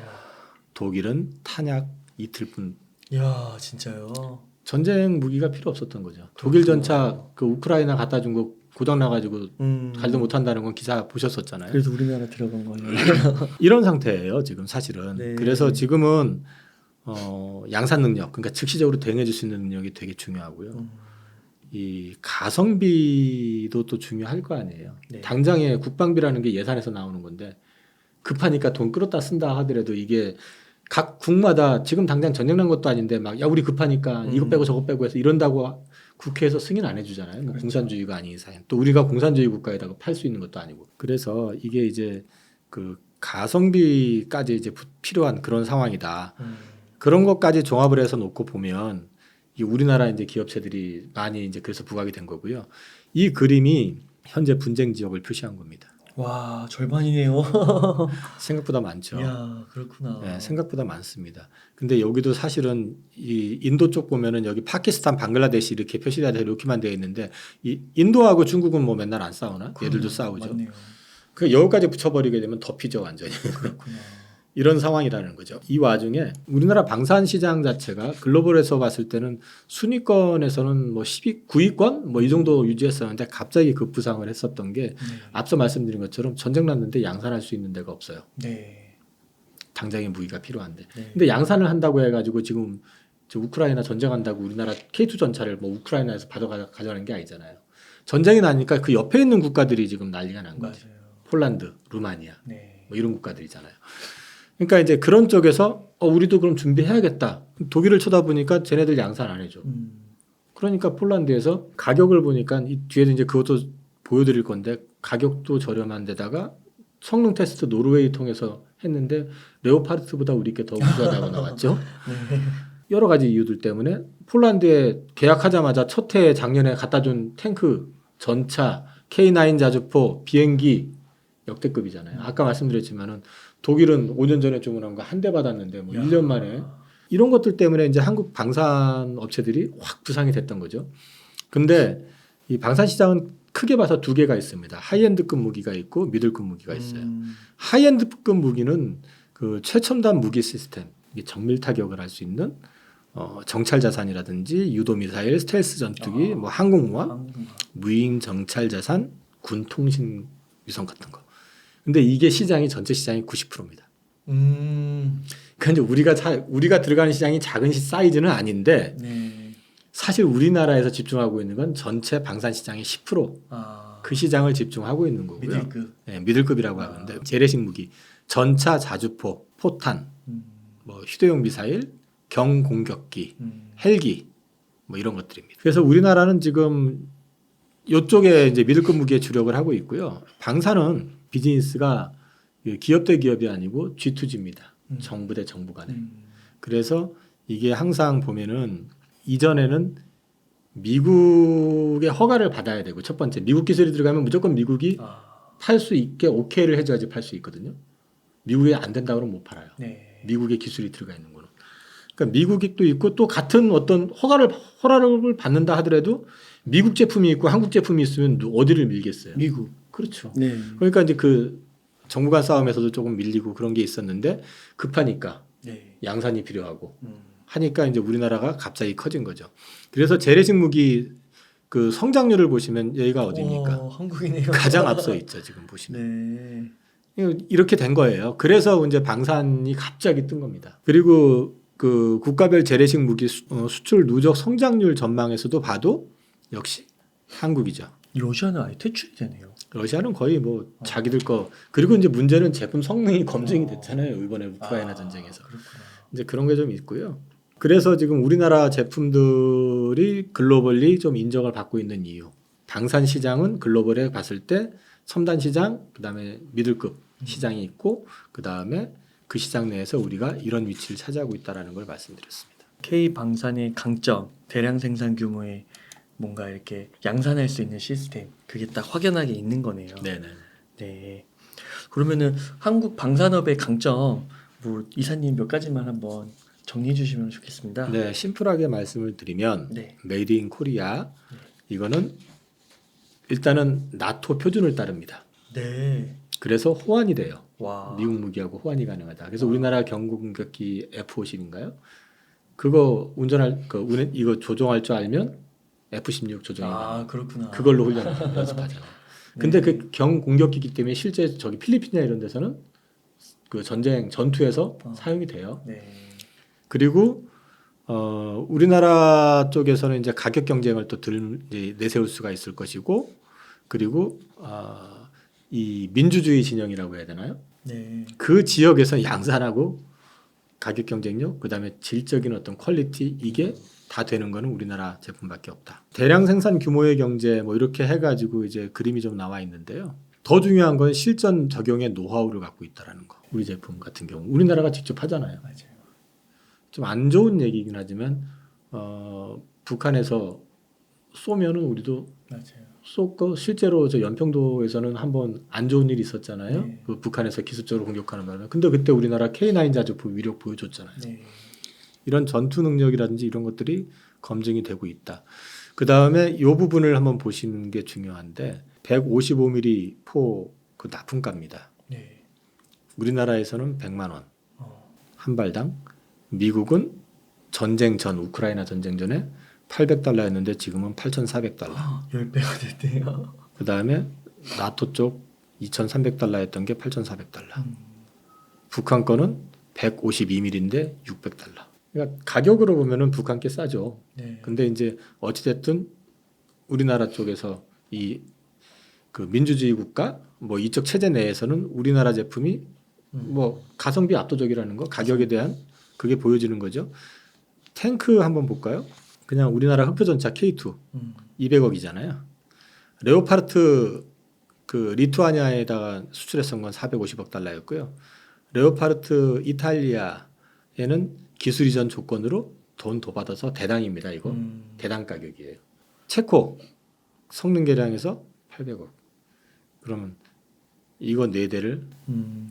Speaker 2: 독일은 탄약 이틀뿐.
Speaker 1: 야, 진짜요.
Speaker 2: 전쟁 무기가 필요 없었던 거죠. 독일 전차 그 우크라이나 갖다 준 거 고장 나가지고 가지도 못한다는 건 기사 보셨었잖아요.
Speaker 1: 그래서 우리나라 들어간 거예요.
Speaker 2: 이런 상태예요 지금 사실은.
Speaker 1: 네.
Speaker 2: 그래서 지금은 양산 능력, 그러니까 즉시적으로 대응해줄 수 있는 능력이 되게 중요하고요. 이 가성비도 또 중요할 거 아니에요.
Speaker 1: 네.
Speaker 2: 당장에 국방비라는 게 예산에서 나오는 건데 급하니까 돈 끌었다 쓴다 하더라도 이게 각 국마다 지금 당장 전쟁 난 것도 아닌데 막 야 우리 급하니까 이거 빼고 저거 빼고 해서 이런다고 국회에서 승인 안 해주잖아요. 뭐
Speaker 1: 그렇죠.
Speaker 2: 공산주의가 아닌 이상 또 우리가 공산주의 국가에다가 팔 수 있는 것도 아니고 그래서 이게 이제 그 가성비까지 이제 필요한 그런 상황이다. 그런 것까지 종합을 해서 놓고 보면 이 우리나라 이제 기업체들이 많이 이제 그래서 부각이 된 거고요. 이 그림이 현재 분쟁 지역을 표시한 겁니다.
Speaker 1: 와, 절반이네요.
Speaker 2: 생각보다 많죠.
Speaker 1: 야, 그렇구나.
Speaker 2: 네, 생각보다 많습니다. 근데 여기도 사실은 이 인도 쪽 보면은 여기 파키스탄, 방글라데시 이렇게 표시가 되어 이렇게만 되어 있는데 이 인도하고 중국은 뭐 맨날 안 싸우나? 얘들도 싸우죠.
Speaker 1: 맞네요.
Speaker 2: 그 여기까지 붙여버리게 되면 덮이죠 완전히.
Speaker 1: 그렇구나.
Speaker 2: 이런 상황이라는 거죠. 이 와중에 우리나라 방산 시장 자체가 글로벌에서 봤을 때는 순위권에서는 뭐 9위권 뭐 이 정도 유지했었는데 갑자기 급부상을 했었던 게 앞서 말씀드린 것처럼 전쟁 났는데 양산할 수 있는 데가 없어요.
Speaker 1: 네.
Speaker 2: 당장의 무기가 필요한데.
Speaker 1: 네.
Speaker 2: 근데 양산을 한다고 해가지고 지금 저 우크라이나 전쟁한다고 우리나라 K2 전차를 뭐 우크라이나에서 가져가는 게 아니잖아요. 전쟁이 나니까 그 옆에 있는 국가들이 지금 난리가 난 거죠.
Speaker 1: 맞아요.
Speaker 2: 폴란드, 루마니아
Speaker 1: 네.
Speaker 2: 뭐 이런 국가들이잖아요. 그러니까 이제 그런 쪽에서 우리도 그럼 준비해야겠다. 독일을 쳐다보니까 쟤네들 양산 안 해줘. 그러니까 폴란드에서 가격을 보니까 이 뒤에도 이제 그것도 보여드릴 건데 가격도 저렴한 데다가 성능 테스트 노르웨이 통해서 했는데 레오파르트보다 우리 게 더 우수하다고 나왔죠.
Speaker 1: 네.
Speaker 2: 여러 가지 이유들 때문에 폴란드에 계약하자마자 첫 해에 작년에 갖다 준 탱크, 전차, K9 자주포, 비행기 역대급이잖아요. 아까 말씀드렸지만은 독일은 5년 전에 주문한 거 한 대 받았는데 뭐 1년 만에 이런 것들 때문에 이제 한국 방산 업체들이 확 부상이 됐던 거죠. 근데 이 방산 시장은 크게 봐서 두 개가 있습니다. 하이엔드급 무기가 있고 미들급 무기가 있어요. 하이엔드급 무기는 그 최첨단 무기 시스템, 이게 정밀 타격을 할 수 있는 정찰 자산이라든지 유도 미사일, 스텔스 전투기, 뭐 항공모함, 무인 정찰 자산, 군 통신 위성 같은 거. 근데 이게 시장이 전체 시장이 90%입니다. 그러니까 이제 우리가 들어가는 시장이 작은 사이즈는 아닌데
Speaker 1: 네.
Speaker 2: 사실 우리나라에서 집중하고 있는 건 전체 방산 시장의 10%. 그 시장을 집중하고 있는 거고요.
Speaker 1: 미들급.
Speaker 2: 네, 미들급이라고 하는데 재래식 무기, 전차, 자주포, 포탄, 뭐 휴대용 미사일, 경공격기, 헬기 뭐 이런 것들입니다. 그래서 우리나라는 지금 이쪽에 이제 미들급 무기에 주력을 하고 있고요. 방산은 비즈니스가 기업 대 기업이 아니고 G2G입니다. 정부 대 정부 간에. 그래서 이게 항상 보면은 이전에는 미국의 허가를 받아야 되고 첫 번째 미국 기술이 들어가면 무조건 미국이 팔 수 있게 오케이를 해줘야지 팔 수 있거든요. 미국에 안 된다 그러면 못 팔아요.
Speaker 1: 네.
Speaker 2: 미국의 기술이 들어가 있는 거는. 그러니까 미국도 있고 또 같은 어떤 허가를 받는다 하더라도 미국 제품이 있고 한국 제품이 있으면 어디를 밀겠어요?
Speaker 1: 미국.
Speaker 2: 그렇죠.
Speaker 1: 네.
Speaker 2: 그러니까 이제 그 정부 간 싸움에서도 조금 밀리고 그런 게 있었는데 급하니까
Speaker 1: 네.
Speaker 2: 양산이 필요하고 하니까 이제 우리나라가 갑자기 커진 거죠. 그래서 재래식 무기 그 성장률을 보시면 여기가 어디입니까?
Speaker 1: 한국이네요.
Speaker 2: 가장 앞서 있죠 지금 보시면.
Speaker 1: 네.
Speaker 2: 이렇게 된 거예요. 그래서 이제 방산이 갑자기 뜬 겁니다. 그리고 그 국가별 재래식 무기 수출 누적 성장률 전망에서도 봐도 역시 한국이죠.
Speaker 1: 러시아는 아예 퇴출이 되네요.
Speaker 2: 러시아는 거의 뭐 자기들 거 그리고 이제 문제는 제품 성능이 검증이 됐잖아요. 이번에 우크라이나 전쟁에서.
Speaker 1: 그렇구나.
Speaker 2: 이제 그런 게 좀 있고요. 그래서 지금 우리나라 제품들이 글로벌리 좀 인정을 받고 있는 이유. 방산 시장은 글로벌에 봤을 때 첨단 시장, 그다음에 미들급 시장이 있고 그다음에 그 시장 내에서 우리가 이런 위치를 차지하고 있다라는 걸 말씀드렸습니다.
Speaker 1: K 방산의 강점, 대량 생산 규모의 뭔가 이렇게 양산할 수 있는 시스템, 그게 딱 확연하게 있는 거네요.
Speaker 2: 네네.
Speaker 1: 네. 그러면은 한국 방산업의 강점, 뭐 이사님 몇 가지만 한번 정리해 주시면 좋겠습니다.
Speaker 2: 네, 심플하게 말씀을 드리면
Speaker 1: 네.
Speaker 2: 메이드 인 코리아 이거는 일단은 나토 표준을 따릅니다.
Speaker 1: 네.
Speaker 2: 그래서 호환이 돼요.
Speaker 1: 와.
Speaker 2: 미국 무기하고 호환이 가능하다. 그래서 우리나라 경공격기 F-50인가요? 그거 이거 조종할 줄 알면 F-16 조종이
Speaker 1: 그렇구나.
Speaker 2: 그걸로 훈련 연습하잖아요. 근데 그 경공격기이기 때문에 실제 저기 필리핀이나 이런 데서는 그 전투에서 사용이 돼요.
Speaker 1: 네.
Speaker 2: 그리고 우리나라 쪽에서는 이제 가격 경쟁을 또 이제 내세울 수가 있을 것이고 그리고 이 민주주의 진영이라고 해야 되나요?
Speaker 1: 네.
Speaker 2: 그 지역에서 양산하고 가격 경쟁력, 그다음에 질적인 어떤 퀄리티 이게 다 되는 거는 우리나라 제품밖에 없다. 대량 생산 규모의 경제 뭐 이렇게 해가지고 이제 그림이 좀 나와 있는데요. 더 중요한 건 실전 적용의 노하우를 갖고 있다라는 거. 우리 제품 같은 경우 우리나라가 직접 하잖아요.
Speaker 1: 맞아요.
Speaker 2: 좀 안 좋은 얘기긴 하지만 북한에서 쏘면은 우리도
Speaker 1: 맞아요.
Speaker 2: 쏘고 실제로 저 연평도에서는 한번 안 좋은 일이 있었잖아요.
Speaker 1: 네.
Speaker 2: 그 북한에서 기습적으로 공격하는 바람에. 근데 그때 우리나라 K9 자주포 위력 보여줬잖아요.
Speaker 1: 네.
Speaker 2: 이런 전투 능력이라든지 이런 것들이 검증이 되고 있다. 그 다음에 이 부분을 한번 보시는 게 중요한데 155mm 포 그 납품가입니다.
Speaker 1: 네.
Speaker 2: 우리나라에서는 100만 원
Speaker 1: 어.
Speaker 2: 한 발당. 미국은 전쟁 전 우크라이나 전쟁 전에 $800였는데 지금은 $8,400.
Speaker 1: 10배가 됐대요.
Speaker 2: 그 다음에 나토 쪽 $2,300였던 게 $8,400. 북한 거는 152mm인데 $600. 그러니까 가격으로 보면은 북한 게 싸죠.
Speaker 1: 네.
Speaker 2: 근데 이제 어찌됐든 우리나라 쪽에서 이 그 민주주의 국가 뭐 이쪽 체제 내에서는 우리나라 제품이 뭐 가성비 압도적이라는 거, 가격에 대한 그게 보여지는 거죠. 탱크 한번 볼까요? 그냥 우리나라 흑표전차 K2 200억이잖아요. 레오파르트 그 리투아니아에다가 수출했던 건 450억 달러였고요. 레오파르트 이탈리아에는 기술 이전 조건으로 돈 더 받아서 대당입니다. 이거 대당 가격이에요. 체코 성능 개량해서 800억. 그러면 이거 4대를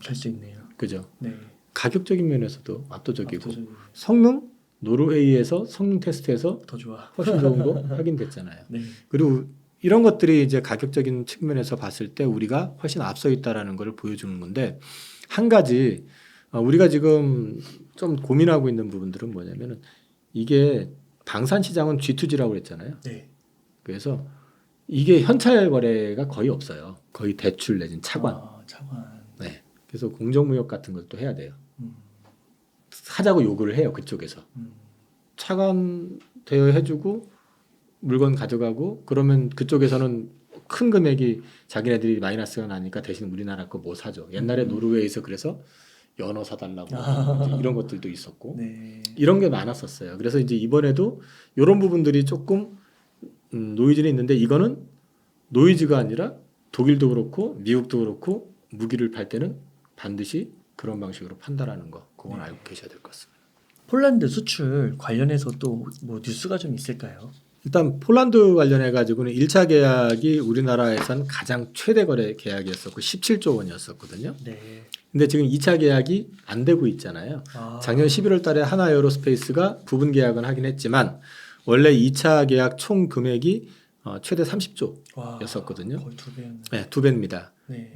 Speaker 1: 살 수 있네요.
Speaker 2: 그죠?
Speaker 1: 네.
Speaker 2: 가격적인 면에서도 압도적이고
Speaker 1: 압도적이고.
Speaker 2: 성능 노르웨이에서 성능 테스트에서
Speaker 1: 더 좋아.
Speaker 2: 훨씬 좋은 거 확인됐잖아요.
Speaker 1: 네.
Speaker 2: 그리고 이런 것들이 이제 가격적인 측면에서 봤을 때 우리가 훨씬 앞서 있다라는 걸 보여주는 건데 한 가지 우리가 지금 좀 고민하고 있는 부분들은 뭐냐면은 이게 방산 시장은 G2G라고 그랬잖아요.
Speaker 1: 네.
Speaker 2: 그래서 이게 현찰 거래가 거의 없어요. 거의 대출 내진 차관.
Speaker 1: 차관.
Speaker 2: 네. 그래서 공정무역 같은 것도 해야 돼요.
Speaker 1: 음.
Speaker 2: 하자고 요구를 해요. 그쪽에서. 차관 대여해주고 물건 가져가고 그러면 그쪽에서는 큰 금액이 자기네들이 마이너스가 나니까 대신 우리나라 거 뭐 사죠. 옛날에 노르웨이에서 그래서 연어 사달라고 이제 이런 것들도 있었고
Speaker 1: 네.
Speaker 2: 이런 게 많았었어요. 그래서 이제 이번에도 이런 부분들이 조금 노이즈는 있는데 이거는 노이즈가 아니라 독일도 그렇고 미국도 그렇고 무기를 팔 때는 반드시 그런 방식으로 판다라는 거 그건 알고 계셔야 될 것 같습니다.
Speaker 1: 폴란드 수출 관련해서 또 뭐 뉴스가 좀 있을까요?
Speaker 2: 일단 폴란드 관련해 가지고는 1차 계약이 우리나라에선 가장 최대 거래 계약이었었고 17조 원이었었거든요.
Speaker 1: 네.
Speaker 2: 근데 지금 2차 계약이 안 되고 있잖아요. 작년 11월 달에 하나 에어로스페이스가 부분 계약은 하긴 했지만 원래 2차 계약 총 금액이 최대 30조였었거든요.
Speaker 1: 거의 2배였네.
Speaker 2: 네, 2배입니다.
Speaker 1: 네.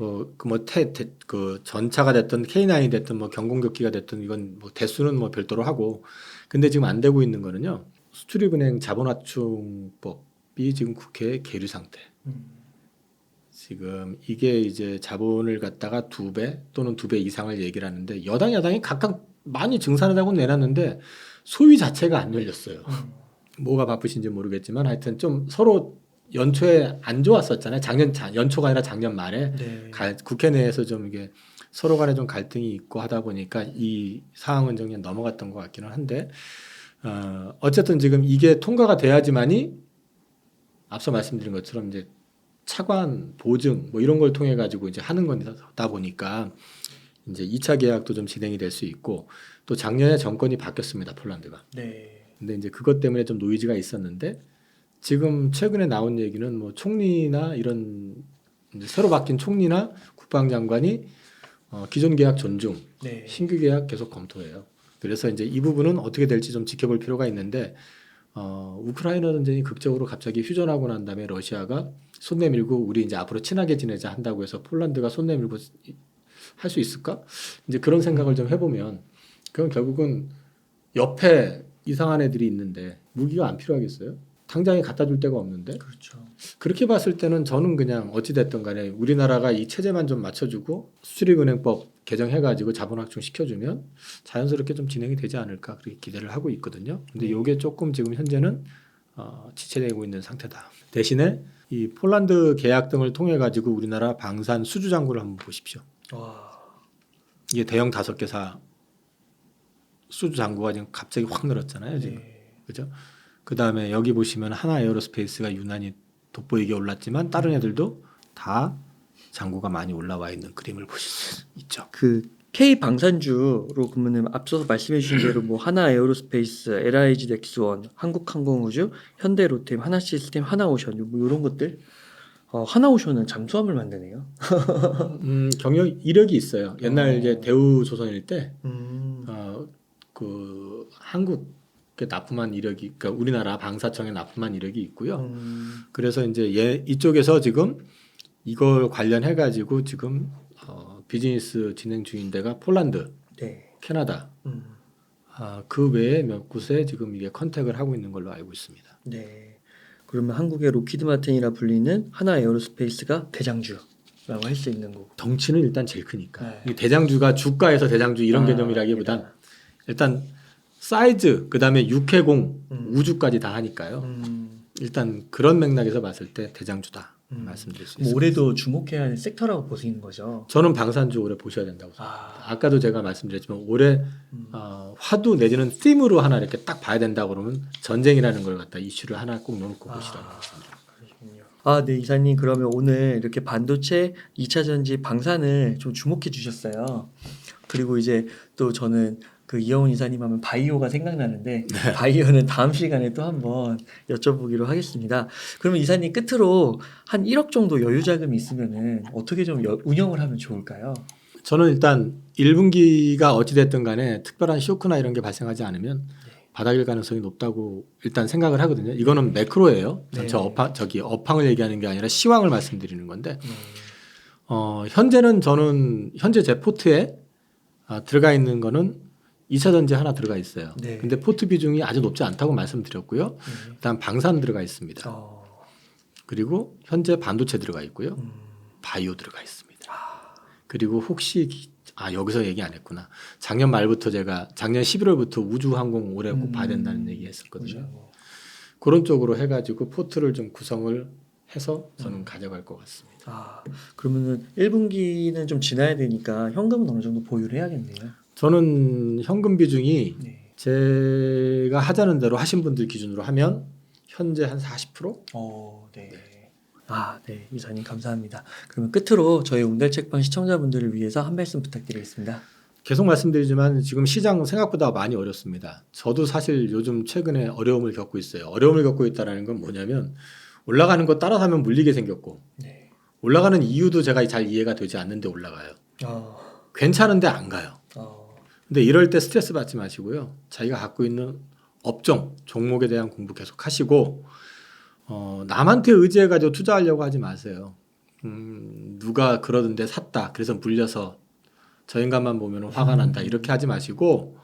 Speaker 2: 그 전차가 됐든 K9이 됐든 뭐 경공격기가 됐든 이건 뭐 대수는 뭐 별도로 하고 근데 지금 안 되고 있는 거는요. 수출입은행 자본화충법이 지금 국회에 계류 상태. 지금 이게 이제 자본을 갖다가 2배 또는 2배 이상을 얘기를 하는데 여당 야당이 각각 많이 증산하자고 내놨는데 소위 자체가 안 열렸어요. 뭐가 바쁘신지 모르겠지만 하여튼 좀 서로 연초에 안 좋았었잖아요. 연초가 아니라 작년 말에
Speaker 1: 네.
Speaker 2: 국회 내에서 좀 이게 서로 간에 좀 갈등이 있고 하다 보니까 이 상황은 좀 그냥 넘어갔던 것 같기는 한데 어쨌든 지금 이게 통과가 돼야지만이 앞서 말씀드린 것처럼 이제 차관 보증 뭐 이런 걸 통해 가지고 이제 하는 거다 보니까 이제 2차 계약도 좀 진행이 될 수 있고 또 작년에 정권이 바뀌었습니다. 폴란드가.
Speaker 1: 네.
Speaker 2: 근데 이제 그것 때문에 좀 노이즈가 있었는데 지금 최근에 나온 얘기는 뭐 총리나 이런 이제 새로 바뀐 총리나 국방장관이 기존 계약 존중,
Speaker 1: 네.
Speaker 2: 신규 계약 계속 검토해요. 그래서 이제 이 부분은 어떻게 될지 좀 지켜볼 필요가 있는데 우크라이나 전쟁이 극적으로 갑자기 휴전하고 난 다음에 러시아가 손 내밀고 우리 이제 앞으로 친하게 지내자 한다고 해서 폴란드가 손 내밀고 할 수 있을까? 이제 그런 생각을 좀 해보면 그건 결국은 옆에 이상한 애들이 있는데 무기가 안 필요하겠어요? 당장에 갖다 줄 데가 없는데
Speaker 1: 그렇죠.
Speaker 2: 그렇게 봤을 때는 저는 그냥 어찌 됐든 간에 우리나라가 이 체제만 좀 맞춰주고 수출입은행법 개정해가지고 자본확충 시켜주면 자연스럽게 좀 진행이 되지 않을까 그렇게 기대를 하고 있거든요. 근데 이게 조금 지금 현재는 지체되고 있는 상태다. 대신에 이 폴란드 계약 등을 통해 가지고 우리나라 방산 수주 잔고를 한번 보십시오.
Speaker 1: 와.
Speaker 2: 이게 대형 5개사 수주 잔고가 지금 갑자기 확 늘었잖아요. 지금 그죠? 그 다음에 여기 보시면 하나 에어로스페이스가 유난히 돋보이게 올랐지만 다른 애들도 다 잔고가 많이 올라와 있는 그림을 보실 수 있죠.
Speaker 1: 그 K 방산주로 그러면은 앞서서 말씀해주신 대로 뭐 하나 에어로스페이스, LIG 넥스원, 한국항공우주, 현대로템, 하나시스템, 하나오션 뭐 이런 것들. 하나오션은 잠수함을 만드네요.
Speaker 2: 경영 이력이 있어요. 옛날 이제 대우조선일 때 그 한국에 납품한 이력이 그러니까 우리나라 방사청에 납품한 이력이 있고요. 그래서 이제 이쪽에서 지금 이걸 관련해 가지고 지금 비즈니스 진행 중인 데가 폴란드,
Speaker 1: 네.
Speaker 2: 캐나다, 그 외에 몇 곳에 지금 이게 컨택을 하고 있는 걸로 알고 있습니다.
Speaker 1: 네. 그러면 한국의 로키드 마틴이라 불리는 하나 에어로스페이스가 대장주라고 할 수 있는 거고.
Speaker 2: 덩치는 일단 제일 크니까.
Speaker 1: 네.
Speaker 2: 이 대장주가 주가에서 대장주 이런 개념이라기보단 일단 사이즈 그다음에 육해공 우주까지 다 하니까요. 일단 그런 맥락에서 봤을 때 대장주다. 말씀드릴 수
Speaker 1: 뭐
Speaker 2: 있습니다.
Speaker 1: 올해도 주목해야 할 섹터라고 보시는 거죠.
Speaker 2: 저는 방산주 올해 보셔야 된다고 생각합니다. 아까도 제가 말씀드렸지만 올해 화두 내지는 팀으로 하나 이렇게 딱 봐야 된다 그러면 전쟁이라는 걸 갖다 이슈를 하나 꼭 넣어놓고 보시라고 말씀드립니다.
Speaker 1: 네, 이사님 그러면 오늘 이렇게 반도체, 2차 전지, 방산을 좀 주목해 주셨어요. 그리고 이제 또 저는 그 이영훈 이사님 하면 바이오가 생각나는데 바이오는 다음 시간에 또 한번 여쭤보기로 하겠습니다. 그러면 이사님 끝으로 한 1억 정도 여유 자금이 있으면은 어떻게 좀 운영을 하면 좋을까요?
Speaker 2: 저는 일단 1분기가 어찌됐든 간에 특별한 쇼크나 이런 게 발생하지 않으면 바닥일 가능성이 높다고 일단 생각을 하거든요. 이거는 매크로예요.
Speaker 1: 네.
Speaker 2: 업황을 얘기하는 게 아니라 시황을 말씀드리는 건데 현재는 저는 현재 제 포트에 들어가 있는 거는 2차 전지 하나 들어가 있어요.
Speaker 1: 네.
Speaker 2: 근데 포트 비중이 아주 높지 않다고 말씀드렸고요. 일단 방산 들어가 있습니다. 그리고 현재 반도체 들어가 있고요. 바이오 들어가 있습니다. 그리고 혹시 여기서 얘기 안 했구나. 작년 말부터 제가 작년 11월부터 우주항공 올해 꼭 봐야 된다는 얘기 했었거든요. 그런 쪽으로 해가지고 포트를 좀 구성을 해서 저는 가져갈 것 같습니다.
Speaker 1: 그러면은 1분기는 좀 지나야 되니까 현금은 어느 정도 보유를 해야겠네요.
Speaker 2: 저는 현금 비중이
Speaker 1: 네.
Speaker 2: 제가 하자는 대로 하신 분들 기준으로 하면 현재 한 40%?
Speaker 1: 네. 네, 이사님 감사합니다. 그러면 끝으로 저희 옹달책방 시청자분들을 위해서 한 말씀 부탁드리겠습니다.
Speaker 2: 계속 말씀드리지만 지금 시장 생각보다 많이 어렵습니다. 저도 사실 요즘 최근에 어려움을 겪고 있어요. 어려움을 겪고 있다는 건 뭐냐면 올라가는 거 따라 사면 물리게 생겼고
Speaker 1: 네.
Speaker 2: 올라가는 이유도 제가 잘 이해가 되지 않는데 올라가요. 괜찮은데 안 가요. 근데 이럴 때 스트레스 받지 마시고요. 자기가 갖고 있는 업종, 종목에 대한 공부 계속 하시고 남한테 의지해가지고 투자하려고 하지 마세요. 누가 그러던데 샀다. 그래서 물려서 저 인간만 보면 화가 난다. 이렇게 하지 마시고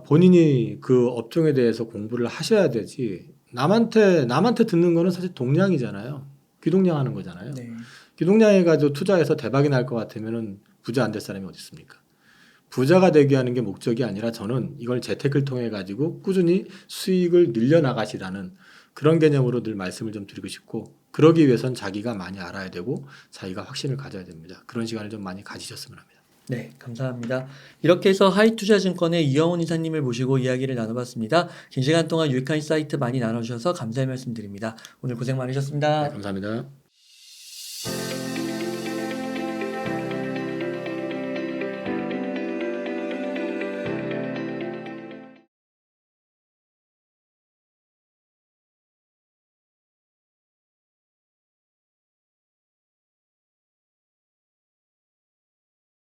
Speaker 2: 본인이 그 업종에 대해서 공부를 하셔야 되지. 남한테 듣는 거는 사실 동냥이잖아요. 귀동냥하는 거잖아요.
Speaker 1: 네.
Speaker 2: 귀동냥해가지고 투자해서 대박이 날 것 같으면은 부자 안 될 사람이 어디 있습니까? 부자가 되게 하는 게 목적이 아니라 저는 이걸 재테크를 통해 가지고 꾸준히 수익을 늘려나가시라는 그런 개념으로 늘 말씀을 좀 드리고 싶고 그러기 위해선 자기가 많이 알아야 되고 자기가 확신을 가져야 됩니다. 그런 시간을 좀 많이 가지셨으면 합니다.
Speaker 1: 네, 감사합니다. 이렇게 해서 하이투자증권의 이영훈 이사님을 모시고 이야기를 나눠봤습니다. 긴 시간 동안 유익한 사이트 많이 나눠주셔서 감사의 말씀드립니다. 오늘 고생 많으셨습니다.
Speaker 2: 네, 감사합니다.